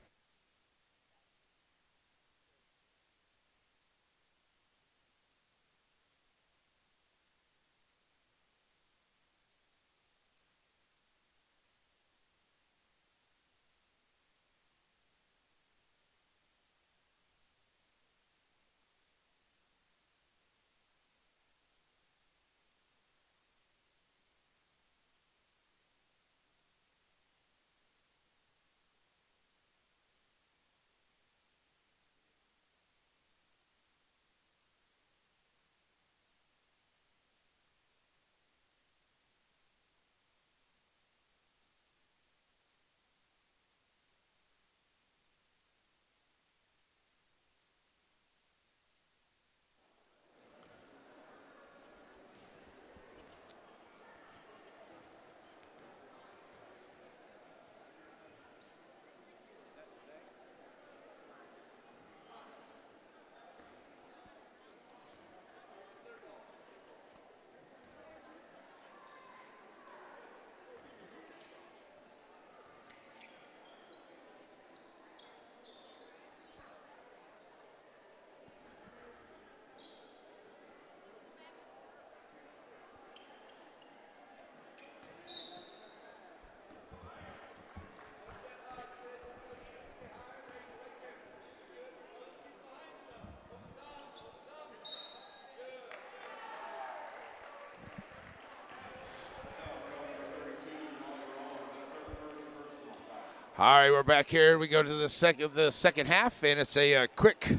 All right, we're back here. We go to the second half, and it's a quick,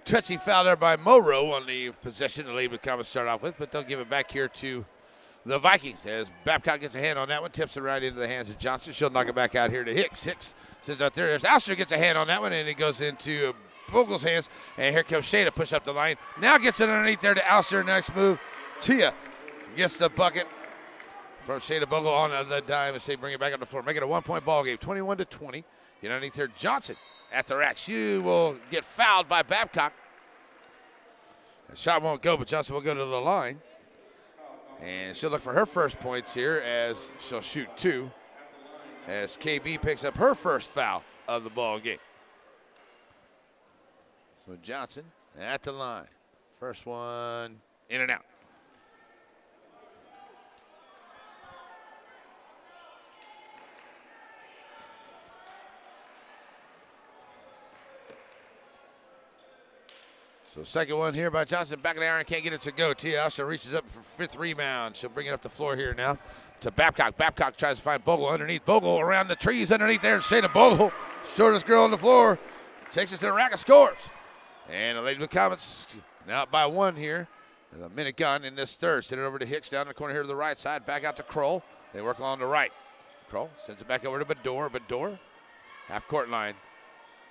touchy foul there by Morrow on the possession the Lady Blue Comets start off with, but they'll give it back here to the Vikings as Babcock gets a hand on that one, tips it right into the hands of Johnson. She'll knock it back out here to Hicks. Hicks sits out there. There's Alster gets a hand on that one, and it goes into Bogle's hands, and here comes Shea to push up the line. Now gets it underneath there to Alster. Next move, Tia gets the bucket. From Shea to Bogle on the dime as they bring it back on the floor. Make it a one-point ball game, 21-20. Get underneath there, Johnson at the rack. She will get fouled by Babcock. The shot won't go, but Johnson will go to the line. And she'll look for her first points here as she'll shoot 2. As KB picks up her first foul of the ball game. So Johnson at the line. First one in and out. So second one here by Johnson. Back of the iron, can't get it to go. Tia Alster reaches up for 5th rebound. She'll bring it up the floor here now to Babcock. Babcock tries to find Bogle underneath. Bogle around the trees underneath there. Shayna Bogle, shortest girl on the floor, takes it to the rack and scores. And the Lady Blue Comets now up by 1 here. There's a minute gone in this third. Send it over to Hicks down the corner here to the right side. Back out to Kroll. They work along the right. Kroll sends it back over to Bador. Bador, half court line.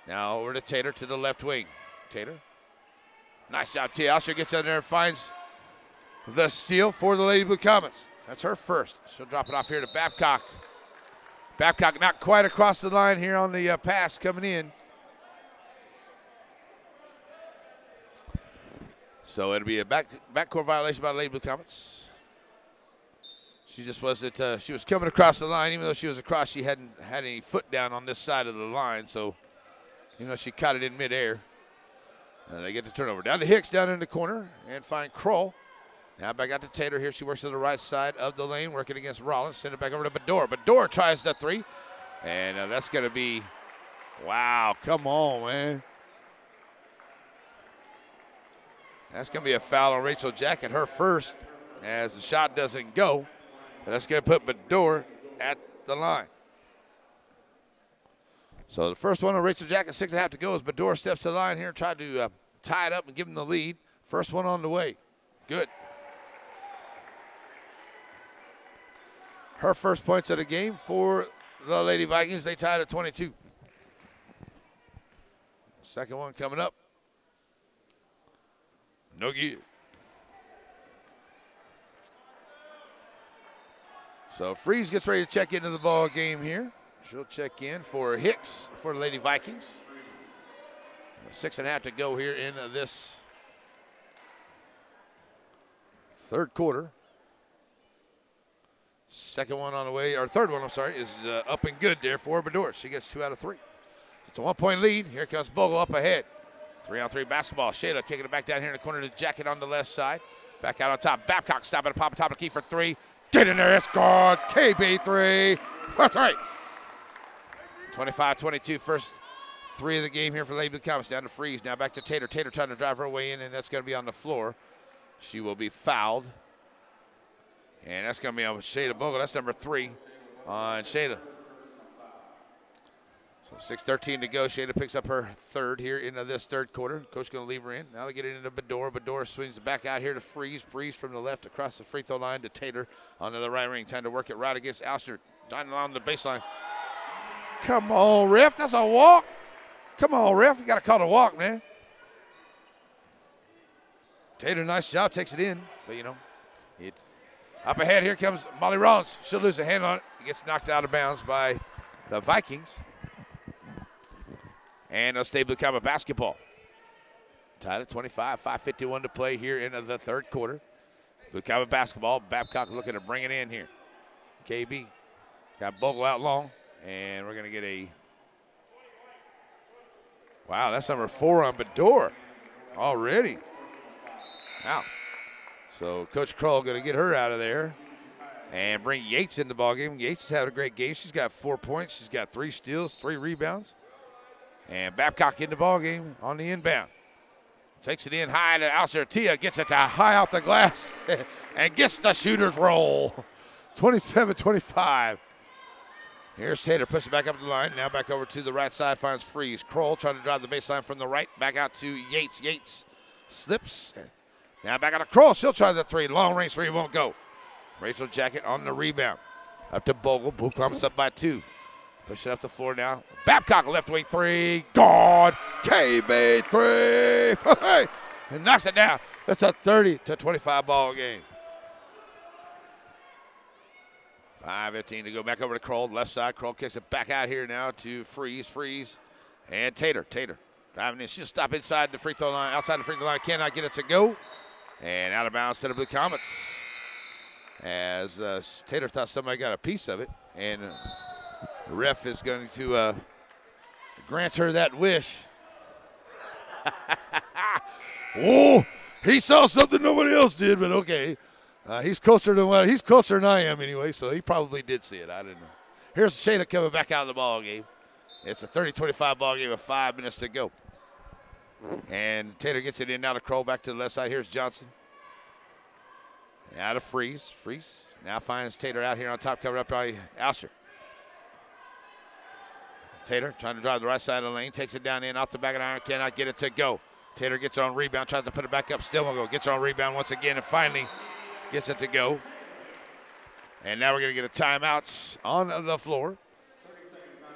Now over to Tater to the left wing. Tater. Nice job, Tia Alster gets in there and finds the steal for the Lady Blue Comets. That's her first. She'll drop it off here to Babcock. Babcock not quite across the line here on the pass coming in. So it'll be a backcourt violation by the Lady Blue Comets. She just wasn't, she was coming across the line. Even though she was across, she hadn't had any foot down on this side of the line. So, even though she caught it in midair. They get the turnover. Down to Hicks down in the corner and find Kroll. Now back out to Tater here. She works to the right side of the lane, working against Rollins. Send it back over to Bador. Bador tries the 3. And that's going to be Wow, come on, man. That's going to be a foul on Rachel Jacket, her first, as the shot doesn't go. And that's going to put Bador at the line. So the first one on Rachel Jacket, 6.5 to go, as Bador steps to the line here and tried to tie it up and give them the lead. First one on the way. Good. Her first points of the game for the Lady Vikings. They tied at 22. Second one coming up. No good. So Freeze gets ready to check into the ball game here. She'll check in for Hicks for the Lady Vikings. 6.5 to go here in this third quarter. Second one on the way, or third one, I'm sorry, is up and good there for Bador. She gets 2 out of 3. It's a 1-point lead. Here comes Bogle up ahead. 3-on-3 basketball. Shayla kicking it back down here in the corner to Jacket on the left side. Back out on top. Babcock stopping to pop on top of the key for 3. Get in there. It's good. KB 3 for 3. 25-22. First 3 of the game here for Lady Blue Comets. Down to Freeze. Now back to Tater. Tater trying to drive her way in, and that's going to be on the floor. She will be fouled. And that's going to be on Shayla Bogle. That's number 3 on Shayla. So 6:13 to go. Shayla picks up her third here into this third quarter. Coach going to leave her in. Now they get it into Bador. Bador swings it back out here to Freeze. Freeze from the left across the free throw line to Tater onto the right ring. Time to work it right against Alster. Down along the baseline. Come on, ref. That's a walk. Come on, ref. You got to call it a walk, man. Tater, nice job. Takes it in. But, you know, up ahead, here comes Molly Rollins. She'll lose a hand on it. It gets knocked out of bounds by the Vikings. And it'll stay Blue Comet basketball. Tied at 25, 5:51 to play here in the third quarter. Blue Comet basketball. Babcock looking to bring it in here. KB got Bogle out long. And we're going to get a, wow, that's number 4 on Bador already. Wow. So Coach Kroll going to get her out of there and bring Yates in the ballgame. Yates has had a great game. She's got 4 points. She's got 3 steals, 3 rebounds. And Babcock in the ballgame on the inbound. Takes it in high to Alster. Tia gets it to high off the glass and gets the shooter's roll. 27-25. Here's Tater, pushing it back up the line. Now back over to the right side, finds Freeze. Kroll trying to drive the baseline from the right. Back out to Yates. Yates slips. Now back out to Kroll. She'll try the 3. Long range 3 won't go. Rachel Jacket on the rebound. Up to Bogle. Blue Comets up by 2. Push it up the floor now. Babcock left wing 3. God. KB 3. And knocks it down. That's a 30-25 ball game. 5:15 to go. Back over to Kroll. Left side. Kroll kicks it back out here now to Freeze. Freeze. And Tater. Tater driving in. She'll stop inside the free throw line. Outside the free throw line. Cannot get it to go. And out of bounds to the Blue Comets. As Tater thought somebody got a piece of it. And the ref is going to grant her that wish. Oh, he saw something nobody else did, but okay. He's closer than I am anyway, so he probably did see it. I didn't know. Here's Shayna coming back out of the ball game. It's a 30-25 ball game with 5 minutes to go. And Tater gets it in now to Kroll back to the left side. Here's Johnson. Out of Freeze. Freeze now finds Tater out here on top, covered up by Alster. Tater trying to drive the right side of the lane. Takes it down in off the back of the iron. Cannot get it to go. Tater gets her on rebound. Tries to put it back up. Still won't go. Gets her on rebound once again and finally gets it to go. And now we're going to get a timeout on the floor.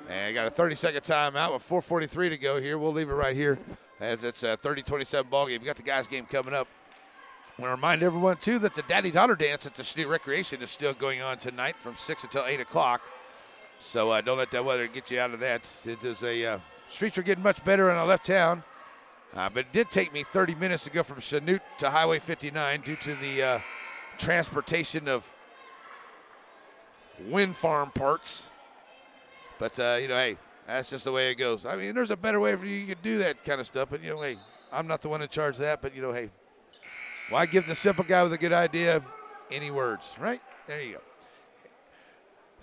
And got a 30-second timeout with 4:43 to go here. We'll leave it right here as it's a 30-27 ball game. We got the guys game coming up. I want to remind everyone, too, that the Daddy-Daughter Dance at the Chanute Recreation is still going on tonight from 6 until 8 o'clock. So don't let that weather get you out of that. It is a streets are getting much better in our left town. But it did take me 30 minutes to go from Chanute to Highway 59 due to the transportation of wind farm parts. But, hey, that's just the way it goes. I mean, there's a better way for you to do that kind of stuff. But, hey, I'm not the one in charge of that. But, hey, why give the simple guy with a good idea any words, right? There you go.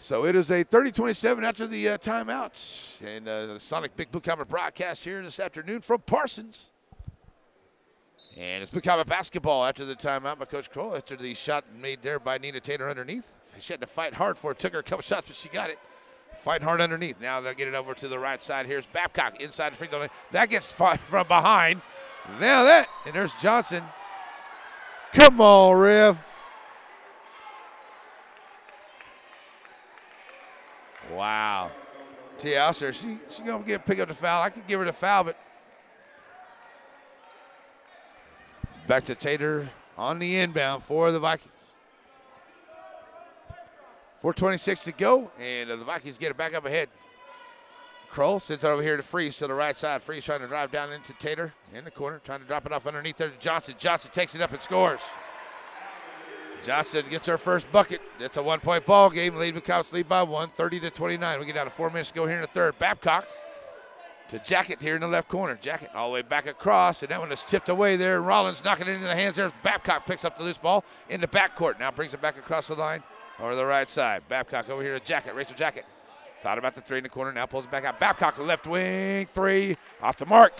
So it is a 30-27 after the timeout. And the Sonic Big Blue Comet broadcast here this afternoon from Parsons. And it's Blue Comet basketball after the timeout by Coach Kroll. After the shot made there by Nina Tater underneath. She had to fight hard for it. Took her a couple shots, but she got it. Fighting hard underneath. Now they'll get it over to the right side. Here's Babcock inside the free throw line. That gets fought from behind. Now that, and there's Johnson. Come on, Rev. Wow. Tia Alster, she's going to pick up the foul. I could give her the foul, but back to Tater on the inbound for the Vikings. 4:26 to go, and the Vikings get it back up ahead. Kroll sends it over here to Freeze to the right side. Freeze trying to drive down into Tater in the corner, trying to drop it off underneath there to Johnson. Johnson takes it up and scores. Johnson gets her first bucket. It's a one-point ball game. Lead McCops lead by 1, 30-29. We get down to 4 minutes to go here in the third. Babcock to Jacket here in the left corner. Jacket all the way back across, and that one is tipped away there. Rollins knocking it into the hands there. Babcock picks up the loose ball in the backcourt. Now brings it back across the line over the right side. Babcock over here to Jacket. Rachel Jacket thought about the three in the corner. Now pulls it back out. Babcock left wing three off the mark.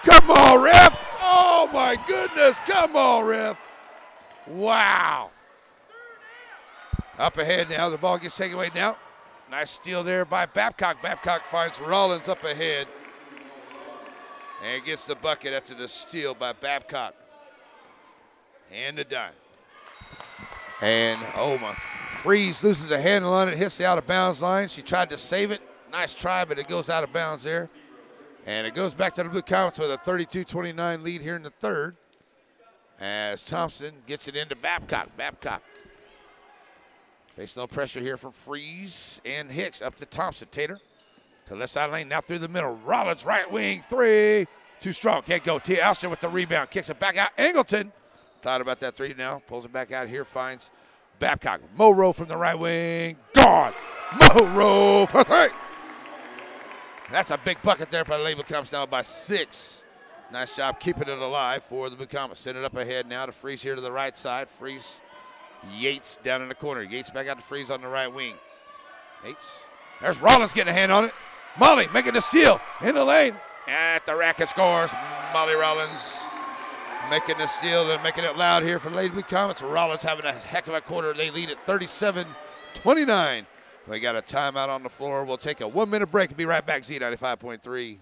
Come on, ref. Oh, my goodness. Come on, ref. Wow. Up ahead now. The ball gets taken away now. Nice steal there by Babcock. Babcock finds Rollins up ahead and gets the bucket after the steal by Babcock. And the dime. And, oh, my. Freeze loses a handle on it, hits the out-of-bounds line. She tried to save it. Nice try, but it goes out of bounds there. And it goes back to the Blue Comets with a 32-29 lead here in the third as Thompson gets it into Babcock. Babcock face no pressure here from Freeze and Hicks up to Thompson. Tater to left side lane, now through the middle. Rollins right wing three. Too strong, can't go. Tia Alster with the rebound, kicks it back out. Angleton thought about that three now, pulls it back out here, finds Babcock. Moreau from the right wing, gone. Moreau for three. That's a big bucket there for the Blue Comets now by 6. Nice job keeping it alive for the Blue Comets. Send it up ahead now to Freeze here to the right side. Freeze, Yates down in the corner. Yates back out to Freeze on the right wing. Yates, there's Rollins getting a hand on it. Molly making the steal in the lane. At the racket scores. Molly Rollins making the steal and making it loud here for the Lady Blue Comets. Rollins having a heck of a quarter. They lead at 37-29. We got a timeout on the floor. We'll take a 1-minute break and be right back. Z95.3.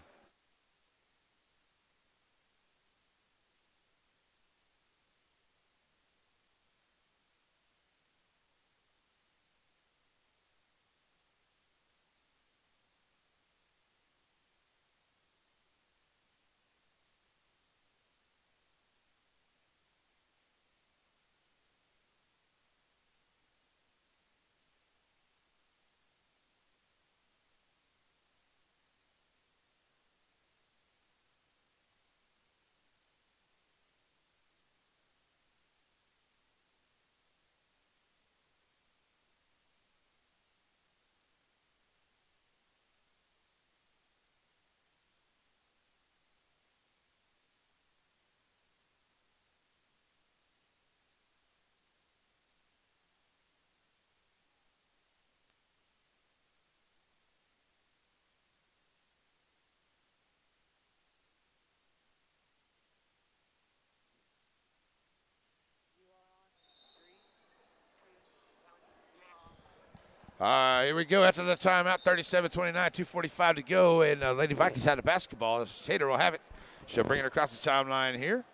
Here we go after the timeout, 37-29, 2:45 to go, and Lady Vikings had a basketball. Tater will have it. She'll bring it across the timeline here,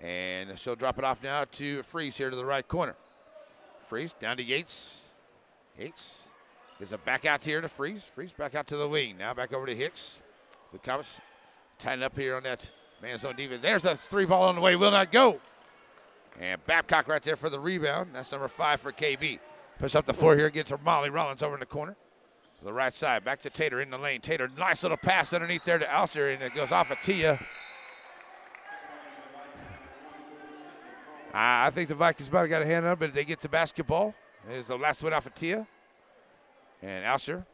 and she'll drop it off now to Freeze here to the right corner. Freeze down to Yates. Yates gives it back out here to Freeze. Freeze back out to the wing. Now back over to Hicks. The Comets tying up here on that man zone defense. There's the three ball on the way, will not go. And Babcock right there for the rebound. That's number 5 for KB. Push up the floor here, gets her Molly Rollins over in the corner. To the right side, back to Tater in the lane. Tater, nice little pass underneath there to Alster, and it goes off of Tia. I think the Vikings about got a hand on it, but they get the basketball. There's the last one off of Tia. And Alster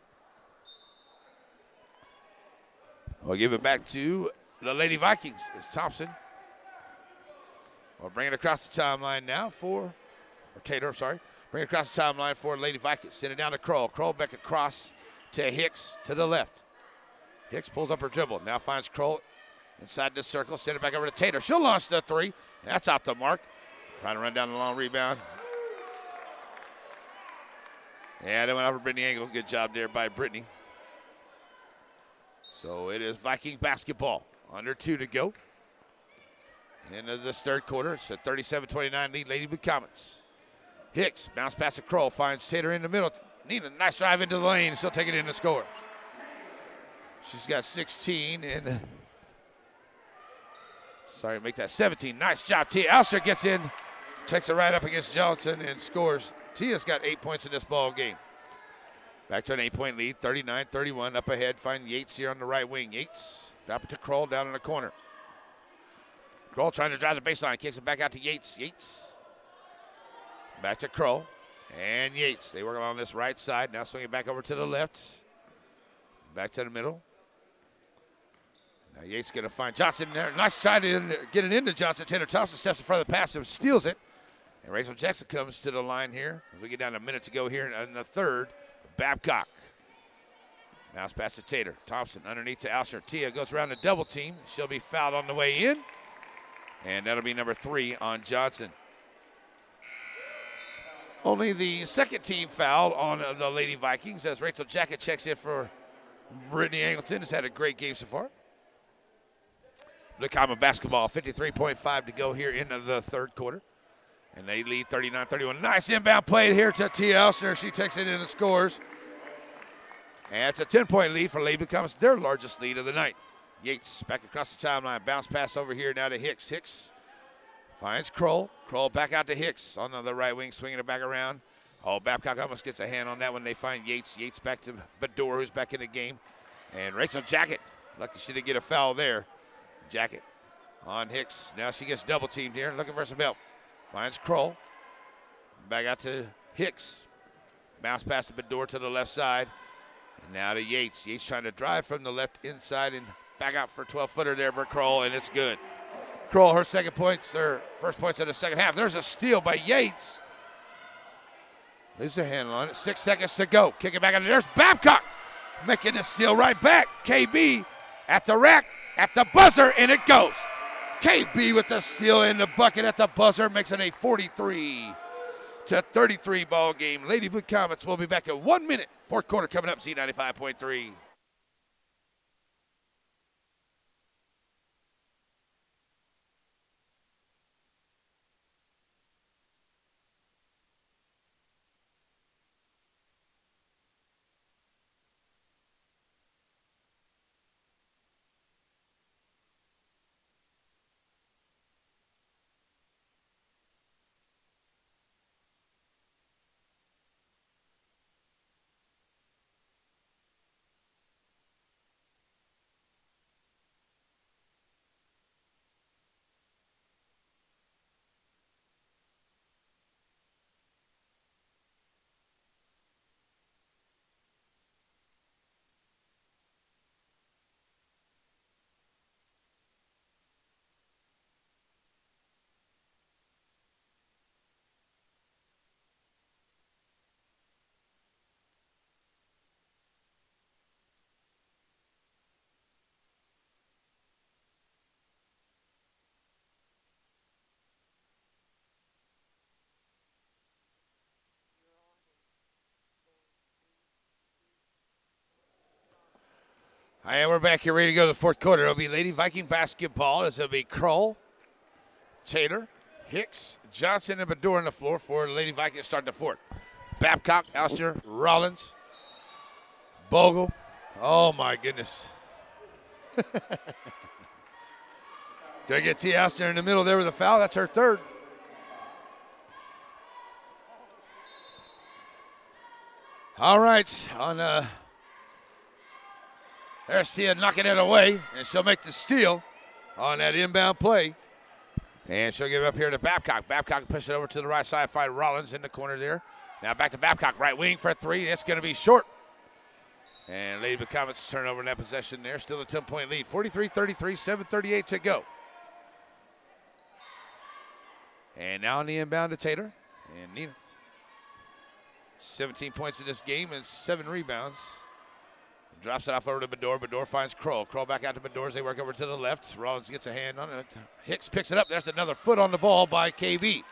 will give it back to the Lady Vikings. It's Thompson. We'll bring it across the timeline now for Tater, sorry. Bring it across the timeline for Lady Vikings. Send it down to Kroll. Kroll back across to Hicks to the left. Hicks pulls up her dribble. Now finds Kroll inside the circle. Send it back over to Tater. She'll launch the three. That's off the mark. Trying to run down the long rebound. Yeah, they went over Brittany Engel. Good job there by Brittany. So it is Viking basketball. Under 2 to go. Into this third quarter. It's a 37-29 lead, Lady Blue Comets. Hicks, bounce pass to Kroll, finds Tater in the middle. Nina, nice drive into the lane. She'll take it in to score. She's got 16 and sorry, make that 17. Nice job, Tia. Alster gets in, takes it right up against Johnson and scores. Tia's got 8 points in this ball game. Back to an 8-point lead, 39-31. Up ahead, find Yates here on the right wing. Yates, drop it to Kroll down in the corner. Kroll trying to drive the baseline, kicks it back out to Yates. Yates. Back to Kroll and Yates. They work along this right side. Now swing it back over to the left. Back to the middle. Now Yates going to find Johnson there. Nice try to get it into Johnson. Taylor Thompson steps in front of the pass and steals it. And Rachel Jackson comes to the line here. As we get down to a minute to go here in the third. Babcock. Mouse pass to Tater. Thompson underneath to Alster. Tia goes around the double team. She'll be fouled on the way in. And that'll be number 3 on Johnson. Only the second team foul on the Lady Vikings as Rachel Jackett checks in for Brittany Angleton. Has had a great game so far. Blue Comet basketball, 53.5 to go here in the third quarter. And they lead 39-31. Nice inbound play here to Tia Elster. She takes it in and scores. And it's a 10-point lead for Lady Blue Comets, their largest lead of the night. Yates back across the timeline. Bounce pass over here now to Hicks. Hicks finds Kroll. Kroll back out to Hicks on the right wing, swinging it back around. Oh, Babcock almost gets a hand on that when they find Yates. Yates back to Bador, who's back in the game. And Rachel Jackett, lucky she didn't get a foul there. Jackett on Hicks. Now she gets double teamed here, looking for some help. Finds Kroll. Back out to Hicks. Bounce pass to Bador to the left side. And now to Yates. Yates trying to drive from the left inside and back out for a 12-footer there for Kroll, and it's good. Kroll, her first points of the second half. There's a steal by Yates. Loses a handle on it. 6 seconds to go. Kick it back out. There's Babcock making the steal right back. KB at the rack, at the buzzer, and it goes. KB with the steal in the bucket at the buzzer makes it a 43-33 ball game. Lady Blue Comets will be back in 1 minute. Fourth quarter coming up, Z95.3. All right, we're back here ready to go to the fourth quarter. It'll be Lady Viking basketball. It'll be Kroll, Taylor, Hicks, Johnson, and Bador on the floor for Lady Vikings to start the fourth. Babcock, Alster, Rollins, Bogle. Oh, my goodness. Gonna get T. Alster in the middle there with a foul. That's her third. All right, there's Tia knocking it away, and she'll make the steal on that inbound play. And she'll give it up here to Babcock. Babcock push it over to the right side, find Rollins in the corner there. Now back to Babcock, right wing for a three. It's going to be short. And Lady Blue Comets turnover in that possession there. Still a 10-point lead. 43-33, 7:38 to go. And now on the inbound to Tater and Nina. 17 points in this game and 7 rebounds. Drops it off over to Bedore. Bedore finds Kroll. Kroll back out to Bedore as they work over to the left. Rollins gets a hand on it. Hicks picks it up. There's another foot on the ball by KB.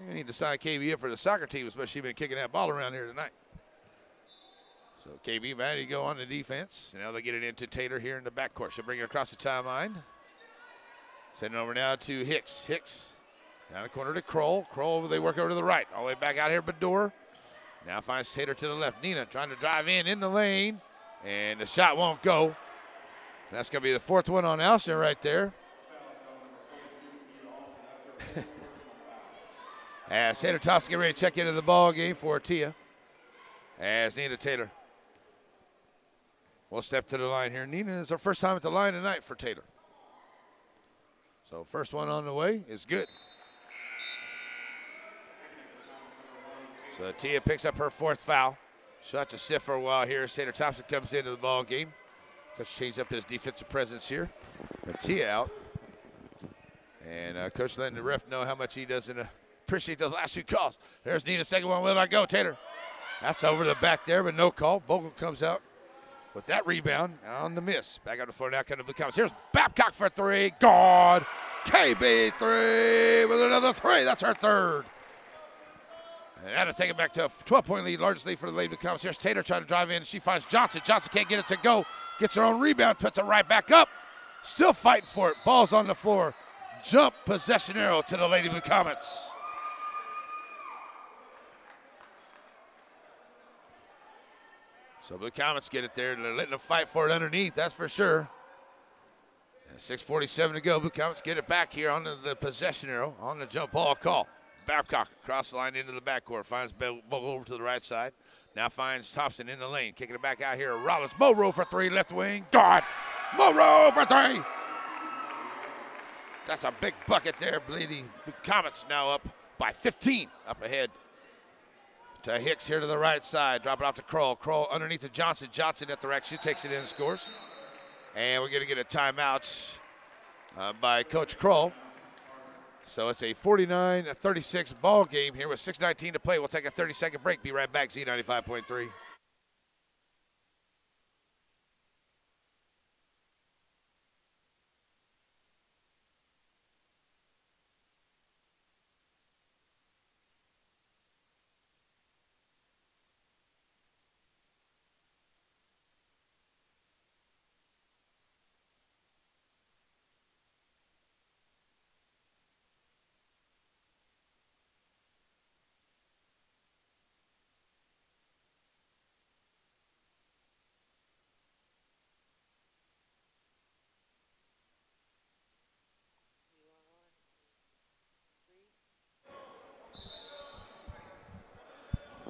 We need to sign KB up for the soccer team, especially she's been kicking that ball around here tonight. So KB, man, you go on the defense. Now they get it into Taylor here in the backcourt. She'll bring it across the timeline. Send it over now to Hicks. Hicks down the corner to Kroll. Kroll, they work over to the right. All the way back out here, Bedore. Now finds Taylor to the left. Nina trying to drive in the lane. And the shot won't go. That's going to be the 4th one on Alston right there. As Taylor Thompson get ready to check into the ball game for Tia. As Nina Taylor will step to the line here. Nina is her first time at the line tonight for Taylor. So first one on the way is good. So Tia picks up her 4th foul. She'll have to sit for a while here as Taylor Thompson comes into the ball game. Coach changed up his defensive presence here. But Tia out. And Coach letting the ref know how much he doesn't appreciate those last 2 calls. There's Nina's second one. Will not go, Taylor. That's over the back there, but no call. Bogle comes out with that rebound on the miss. Back on the floor now, kind of becomes. Here's Babcock for 3. Gone. KB 3 with another 3. That's her 3rd. And that'll take it back to a 12-point lead, largest lead for the Lady Comets. Here's Taylor trying to drive in. She finds Johnson. Johnson can't get it to go. Gets her own rebound, puts it right back up. Still fighting for it. Ball's on the floor. Jump possession arrow to the Lady Blue Comets. So Blue Comets get it there. They're letting them fight for it underneath, that's for sure. 6:47 to go. Blue Comets get it back here on the possession arrow on the jump ball call. Babcock across the line into the backcourt. Finds Bogle over to the right side. Now finds Thompson in the lane. Kicking it back out here. Rollins. Monroe for 3. Left wing. God. Monroe for 3. That's a big bucket there. Blue Comets now up by 15. Up ahead to Hicks here to the right side. Drop it off to Kroll. Kroll underneath to Johnson. Johnson at the rack. She takes it in and scores. And we're going to get a timeout by Coach Kroll. So it's a 49-36 ball game here with 6:19 to play. We'll take a 30-second break. Be right back. Z95.3.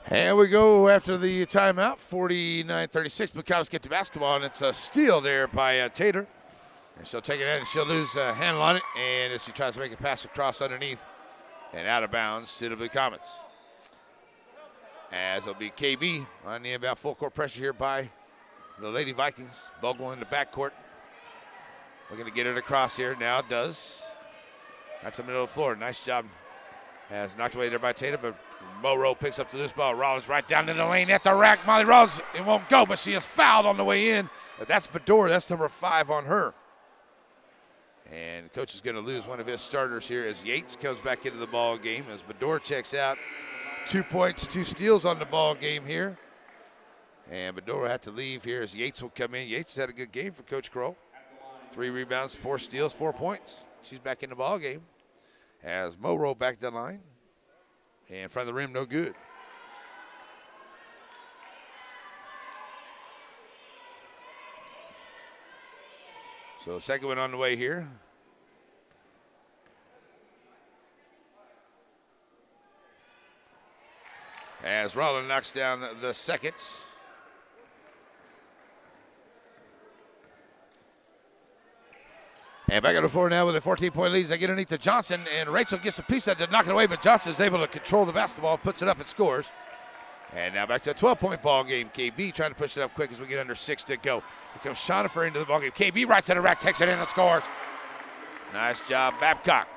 And we go after the timeout, 49-36. Blue Comets get to basketball, and it's a steal there by Taylor. And she'll take it in, and she'll lose a handle on it. And as she tries to make a pass across underneath and out of bounds to the Blue Comets. As it'll be KB on the inbound, full court pressure here by the Lady Vikings. Bogle in the backcourt. Looking to get it across here. Now it does. That's the middle of the floor. Nice job. Has knocked away there by Taylor, but Monroe picks up the loose ball. Rollins right down in the lane at the rack. Molly Rollins, it won't go, but she is fouled on the way in. But that's Bedore. That's number 5 on her. And coach is going to lose one of his starters here as Yates comes back into the ball game. As Bedore checks out, 2 points, 2 steals on the ball game here. And Bedore had to leave here as Yates will come in. Yates had a good game for Coach Kroll. 3 rebounds, 4 steals, 4 points. She's back in the ball game. As Monroe back the line. And in front of the rim, no good. So second one on the way here. As Rollins knocks down the second. And back on the floor now with a 14-point lead. They get underneath to Johnson, and Rachel gets a piece of that to knock it away, but Johnson is able to control the basketball, puts it up and scores. And now back to a 12-point ball game. KB trying to push it up quick as we get under 6 to go. Here comes Shonifer into the ball game. KB right to the rack, takes it in and scores. Nice job, Babcock.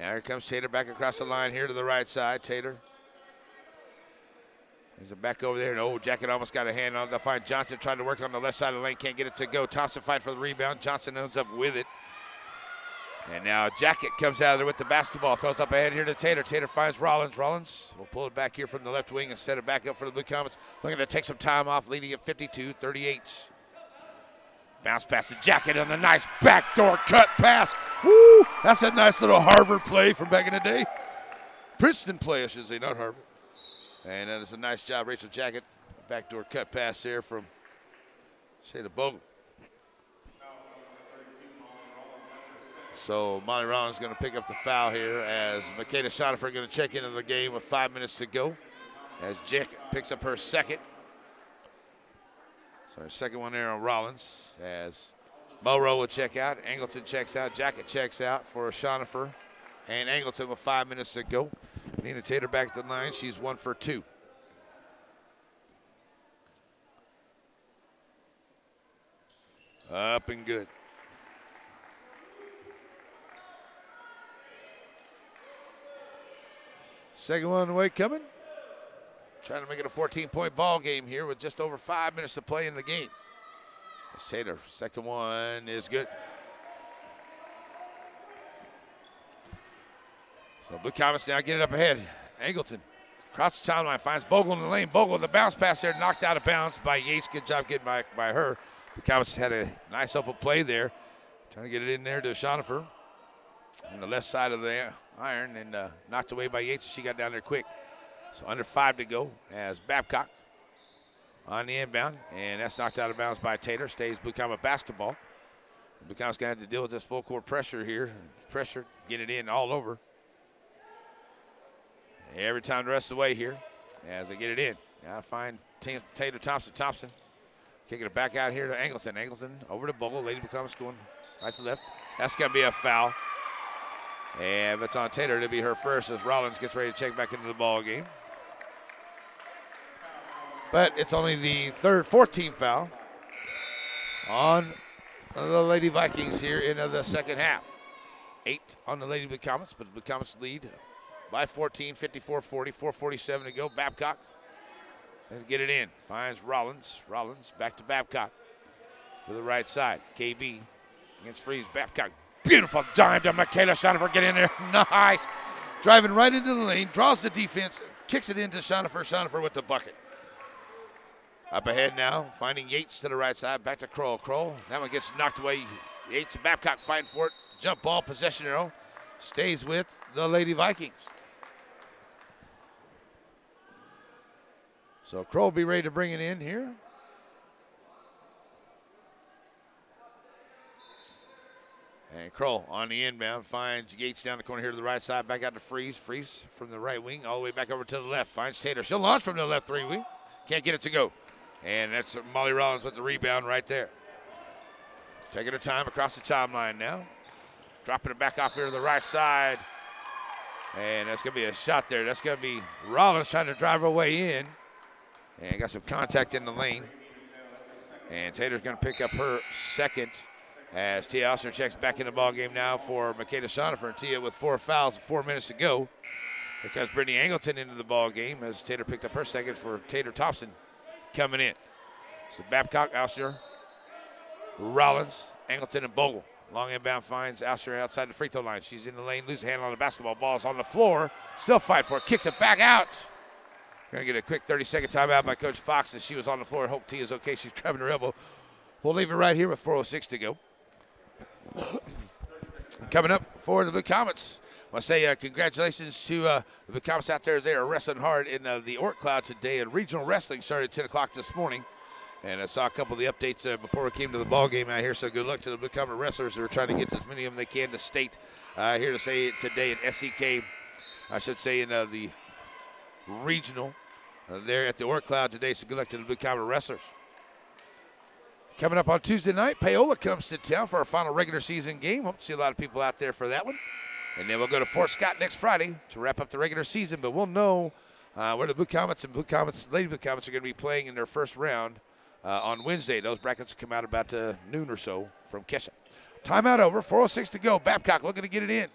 And here comes Tater back across the line here to the right side. Tater. He's back over there, and oh, Jacket almost got a hand on it. They'll find Johnson trying to work on the left side of the lane. Can't get it to go. Thompson fight for the rebound. Johnson ends up with it. And now Jacket comes out of there with the basketball. Throws up ahead here to Tater. Tater finds Rollins. Rollins will pull it back here from the left wing and set it back up for the Blue Comets. Looking to take some time off, leading at 52-38. Bounce pass to Jacket on a nice backdoor cut pass. Woo! That's a nice little Harvard play from back in the day. Princeton play, I should say, not Harvard. And that is a nice job, Rachel Jacket. Backdoor cut pass there from, say, the Bogle. So Molly Rollins is going to pick up the foul here as Makeda Shonifer going to check into the game with 5 minutes to go. As Jacket picks up her second. So her second one there on Rollins as Monroe will check out. Angleton checks out. Jacket checks out for Shonifer. And Angleton with 5 minutes to go. Nina Tater back at the line. She's 1 for 2. Up and good. Second one on the way coming. Trying to make it a 14-point ball game here with just over 5 minutes to play in the game. Tater, second one is good. So Blue Comets now get it up ahead. Angleton across the timeline finds Bogle in the lane. Bogle with the bounce pass there, knocked out of bounds by Yates. Good job getting by her. Blue Comets had a nice open play there. Trying to get it in there to Shonifer on the left side of the iron and knocked away by Yates. She got down there quick. So under 5 to go as Babcock on the inbound. And that's knocked out of bounds by Tater. Stays Blue Comet basketball. Blue Comet's going to have to deal with this full court pressure here. Pressure, get it in all over. Every time the rest of the way here as they get it in. Now find Tater Thompson. Kicking it back out here to Angleton. Angleton over to Bogle. Lady Blue Comets going right to left. That's going to be a foul. And if it's on Tater, it'll be her first as Rollins gets ready to check back into the ball game. But it's only the 14th foul on the Lady Vikings here in the second half. 8 on the Lady Blue Comets, but the Blue Comets lead by 14, 54-40, 4:47 to go. Babcock and get it in. Finds Rollins. Rollins back to Babcock to the right side. KB against Freeze. Babcock. Beautiful dime to Makeda Shonifer. Get in there. Nice. Driving right into the lane. Draws the defense. Kicks it into Shonifer. Shonifer with the bucket. Up ahead now. Finding Yates to the right side. Back to Kroll. Kroll. That one gets knocked away. Yates and Babcock fighting for it. Jump ball. Possession arrow. Stays with the Lady Vikings. So Kroll will be ready to bring it in here. And Kroll on the inbound finds Yates down the corner here to the right side. Back out to Freeze. Freeze from the right wing all the way back over to the left. Finds Tater. She'll launch from the left 3 wing. Can't get it to go. And that's Molly Rollins with the rebound right there. Taking her time across the timeline now. Dropping it back off here to the right side. And that's going to be a shot there. That's going to be Rollins trying to drive her way in. And got some contact in the lane. And Tater's going to pick up her second as Tia Alster checks back in the ball game now for Makeda Shonifer. And Tia with 4 fouls, 4 minutes to go. Here comes Brittany Angleton into the ball game as Tater picked up her second for Tater Thompson coming in. So Babcock, Alster, Rollins, Angleton, and Bogle. Long inbound finds Alster outside the free throw line. She's in the lane, loses handle on the basketball. Ball's on the floor. Still fight for it. Kicks it back out. Going to get a quick 30-second timeout by Coach Fox as she was on the floor. Hope Tia's okay. She's grabbing her elbow. We'll leave it right here with 4:06 to go. Coming up for the Blue Comets, I want to say congratulations to the Blue Comets out there. They are wrestling hard in the Orc Cloud today. And regional wrestling started at 10 o'clock this morning. And I saw a couple of the updates before we came to the ball game out here. So good luck to the Blue Comet wrestlers who are trying to get as many of them they can to state here to say today in SEK. I should say in the regional there at the Orc Cloud today. So good luck to the Blue Comet wrestlers. Coming up on Tuesday night, Paola comes to town for our final regular season game. Hope to see a lot of people out there for that one. And then we'll go to Fort Scott next Friday to wrap up the regular season. But we'll know where the Blue Comets and Lady Blue Comets are going to be playing in their first round on Wednesday. Those brackets will come out about noon or so from Kesha. Timeout over, 4:06 to go. Babcock looking to get it in.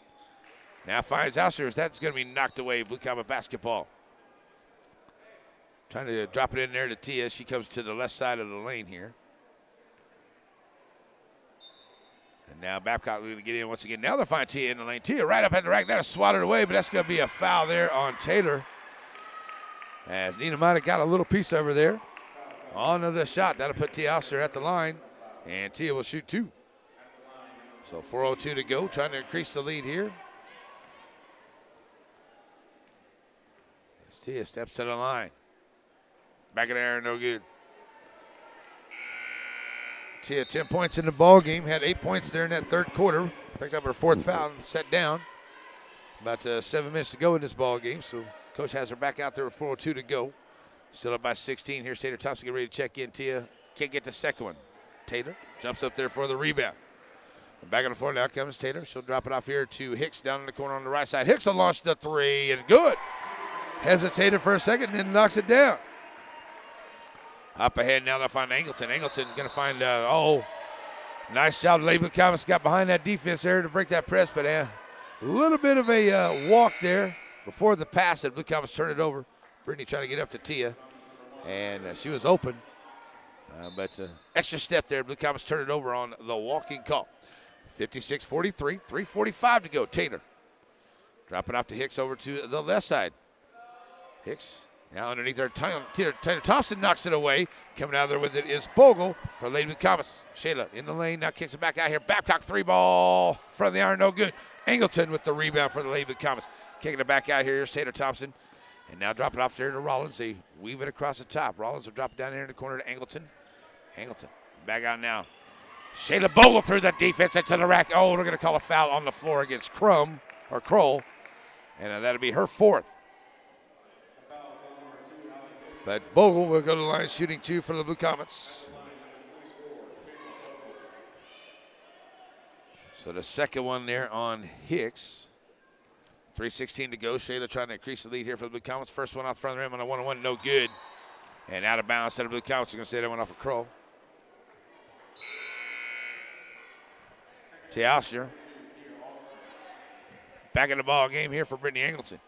Now finds Ouster. That's going to be knocked away. Blue Comet basketball. Trying to drop it in there to Tia. She comes to the left side of the lane here. And now Babcock going to get in once again. Now they'll find Tia in the lane. Tia right up at the rack. That'll swat it away, but that's going to be a foul there on Taylor. As Nina might have got a little piece over there. On to the shot. That'll put Tia Ouster at the line. And Tia will shoot 2. So 4:02 to go. Trying to increase the lead here. As Tia steps to the line. Back in the air, no good. Tia, 10 points in the ball game. Had 8 points there in that third quarter. Picked up her 4th foul and sat down. About 7 minutes to go in this ball game. So coach has her back out there with 4:02 to go. Still up by 16. Here's Taylor Thompson getting ready to check in. Tia can't get the second one. Taylor jumps up there for the rebound. Back on the floor now comes Taylor. She'll drop it off here to Hicks down in the corner on the right side. Hicks will launch the 3 and good. Hesitated for a second and then knocks it down. Up ahead now they'll find Angleton. Angleton going to find, nice job. Blue Comets got behind that defense there to break that press, but a little bit of a walk there before the pass, and Blue Comets turn it over. Brittany trying to get up to Tia, and she was open. But extra step there. Blue Comets turn it over on the walking call. 56-43, 3:45 to go. Taylor dropping off to Hicks over to the left side. Hicks now underneath there. Taylor Thompson knocks it away. Coming out there with it is Bogle for Lady Blue Comets. Shayla in the lane. Now kicks it back out here. Babcock 3-ball. Front of the iron, no good. Angleton with the rebound for the Lady Blue Comets. Kicking it back out here. Here's Taylor Thompson. And now drop it off there to Rollins. They weave it across the top. Rollins will drop it down here in the corner to Angleton. Angleton back out now. Shayla Bogle through the defense into the rack. Oh, they're going to call a foul on the floor against Kroll. And that'll be her 4th. But Bogle will go to the line shooting 2 for the Blue Comets. So the second one there on Hicks. 3:16 to go. Shayla trying to increase the lead here for the Blue Comets. First one off the front of the rim on a 1-on-1, no good. And out of bounds to the Blue Comets. They're going to say that one off of Kroll. Tia Ouster. Back in the ball game here for Brittany Angleton.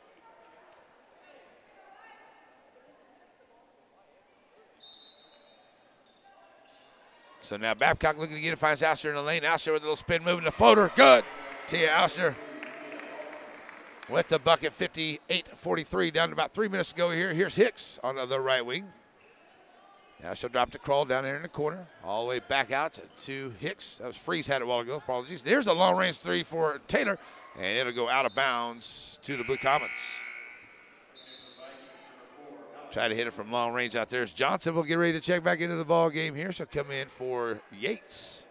So now Babcock looking to get it, finds Ouster in the lane. Ouster with a little spin move and the floater. Good. Tia Ouster with the bucket, 58-43, down to about 3 minutes to go here. Here's Hicks on the right wing. Now she'll drop the Kroll down there in the corner. All the way back out to Hicks. That was Freeze had it a while ago. Apologies. There's a long-range 3 for Taylor, and it'll go out of bounds to the Blue Comets. Try to hit it from long range out there. As Johnson will get ready to check back into the ball game here. She'll come in for Yates.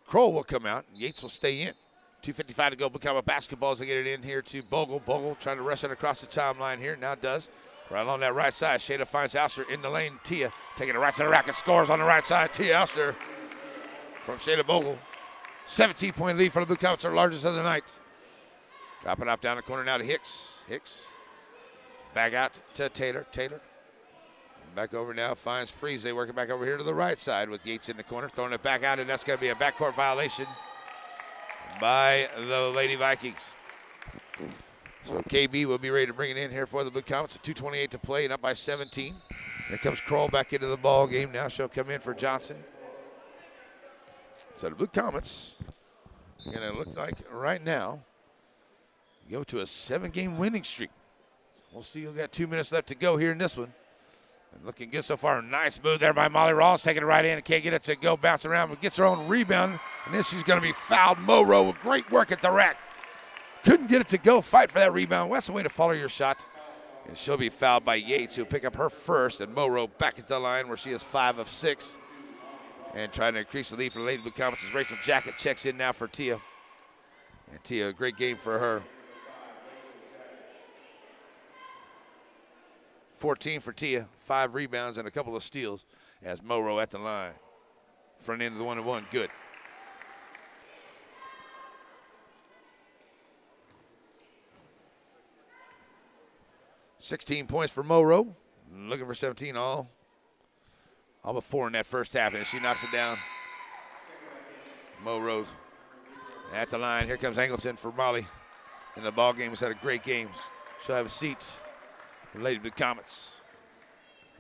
Kroll will come out. Yates will stay in. 2:55 to go. Blue Comet basketball as they get it in here to Bogle. Bogle trying to rush it across the timeline here. Now does. Right along that right side. Shayla finds Ouster in the lane. Tia taking it right to the rack and scores on the right side. Tia Ouster from Shayla Bogle. 17-point lead for the Blue Comets, our largest of the night. Dropping off down the corner now to Hicks. Hicks back out to Taylor. Taylor back over now, finds Freeze. They work it back over here to the right side with Yates in the corner, throwing it back out, and that's going to be a backcourt violation by the Lady Vikings. So KB will be ready to bring it in here for the Blue Comets. 2:28 to play and up by 17. Here comes Kroll back into the ball game. Now she'll come in for Johnson. So the Blue Comets are going to look like right now go to a 7-game winning streak. We'll see. We've got 2 minutes left to go here in this one. And looking good so far. Nice move there by Molly Rawls, taking it right in. Can't get it to go, bounce around, but gets her own rebound. And then she's going to be fouled. Morrow with great work at the rack. Couldn't get it to go. Fight for that rebound. Well, that's the way to follow your shot. And she'll be fouled by Yates, who'll pick up her first. And Morrow back at the line where she is 5 of 6. And trying to increase the lead for the Lady Blue Comets as Rachel Jacket checks in now for Tia. And Tia, a great game for her. 14 for Tia, 5 rebounds and a couple of steals as Morrow at the line. Front end of the 1-1, good. $16 points for Morrow. Looking for 17 all but 4 in that first half, and she knocks it down. Mo Rose at the line. Here comes Angleton for Molly. In the ball game, he's had a great game. She'll have a seat for Lady Blue Comets.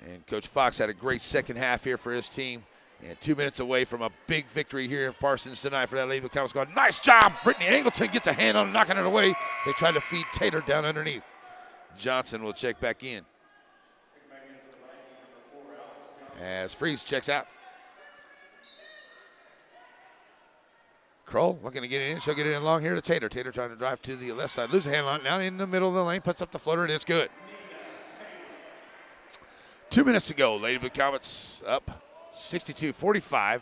And Coach Fox had a great second half here for his team. And 2 minutes away from a big victory here in Parsons tonight for that Lady Blue Comets squad. Nice job. Brittany Angleton gets a hand on it, knocking it away. They try to feed Taylor down underneath. Johnson will check back in. As Freeze checks out. Kroll looking to get it in. She'll get it in long here to Taylor. Taylor trying to drive to the left side. Loses a hand on it. Now in the middle of the lane. Puts up the floater. It is good. 2 minutes to go. Lady Blue Comets up 62-45.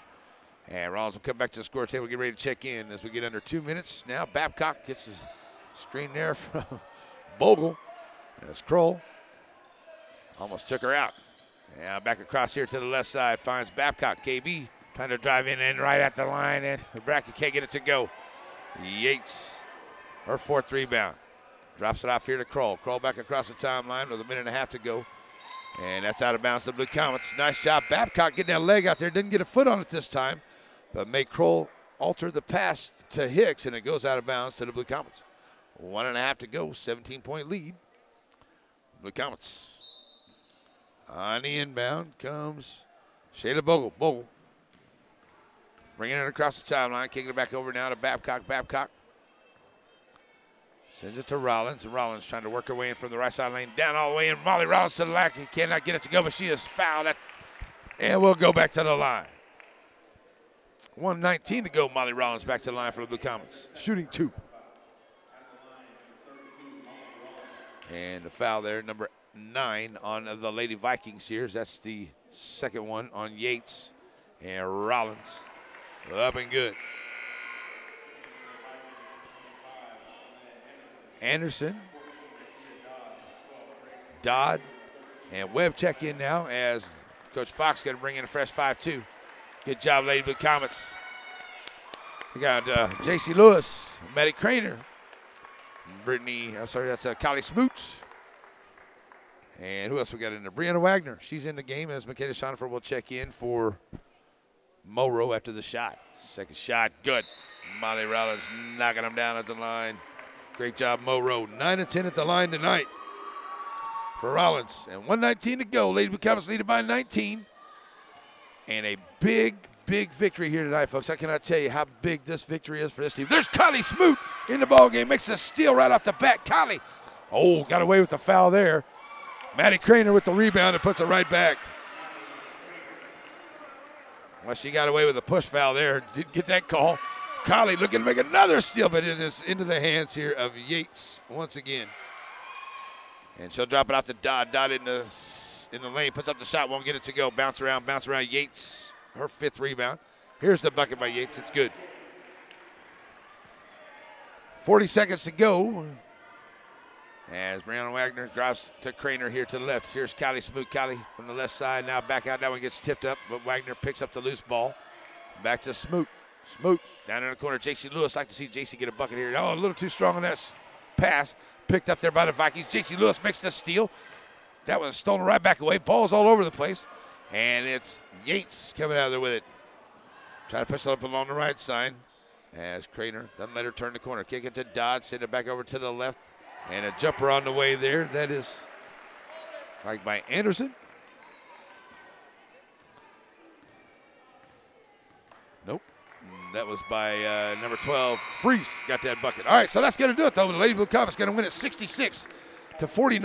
And Rollins will come back to the score table. Get ready to check in as we get under 2 minutes. Now Babcock gets his screen there from Bogle. That's Kroll. Almost took her out. Now back across here to the left side. Finds Babcock. KB trying to drive in and right at the line. And Brackett can't get it to go. Yates, her fourth rebound. Drops it off here to Kroll. Kroll back across the timeline with a minute and a half to go. And that's out of bounds to the Blue Comets. Nice job. Babcock getting that leg out there. Didn't get a foot on it this time. But make Kroll alter the pass to Hicks. And it goes out of bounds to the Blue Comets. 1.5 to go. 17-point lead. Blue Comets. On the inbound comes Shayla Bogle. Bogle bringing it across the timeline, kicking it back over now to Babcock. Babcock sends it to Rollins, and Rollins trying to work her way in from the right side lane, down all the way, and Molly Rollins to the back. He cannot get it to go, but she is fouled. And we'll go back to the line. 1:19 to go. Molly Rollins back to the line for the Blue Comets. Shooting 2. And the foul there, number 9 on the Lady Vikings here. That's the second one on Yates. And Rollins up and good. Anderson, Dodd, and Webb check in now as Coach Fox going to bring in a fresh 5-2. Good job, Lady Blue Comets. We got J.C. Lewis, Maddie Craner, that's Kylie Smooch. And who else we got in there? Brianna Wagner. She's in the game as Makeda Schoenfer will check in for Moro after the shot. Second shot, good. Molly Rollins knocking him down at the line. Great job, Moro. 9 and 10 at the line tonight for Rollins. And 1:19 to go. Lady Blue Comets leading by 19. And a big, big victory here tonight, folks. I cannot tell you how big this victory is for this team. There's Kylie Smoot in the ballgame. Makes a steal right off the bat. Kylie, got away with the foul there. Maddie Craner with the rebound and puts it right back. Well, she got away with a push foul there. Didn't get that call. Kylie looking to make another steal, but it is into the hands here of Yates once again. And she'll drop it out to Dodd. Dodd in the lane, puts up the shot, won't get it to go. Bounce around. Yates, her 5th rebound. Here's the bucket by Yates. It's good. 40 seconds to go. As Brianna Wagner drives to Craner here to the left. Here's Kylie Smoot. Kylie from the left side now back out. That one gets tipped up, but Wagner picks up the loose ball. Back to Smoot. Smoot down in the corner. J.C. Lewis. Like to see J.C. get a bucket here. A little too strong on that pass. Picked up there by the Vikings. J.C. Lewis makes the steal. That was stolen right back away. Ball's all over the place. And it's Yates coming out of there with it. Try to push it up along the right side. As Craner doesn't let her turn the corner. Kick it to Dodd. Send it back over to the left. And a jumper on the way there. That is like by Anderson. Nope. That was by number 12. Freese got that bucket. All right, so that's going to do it, though. The Lady Blue Comets going to win it 66-49.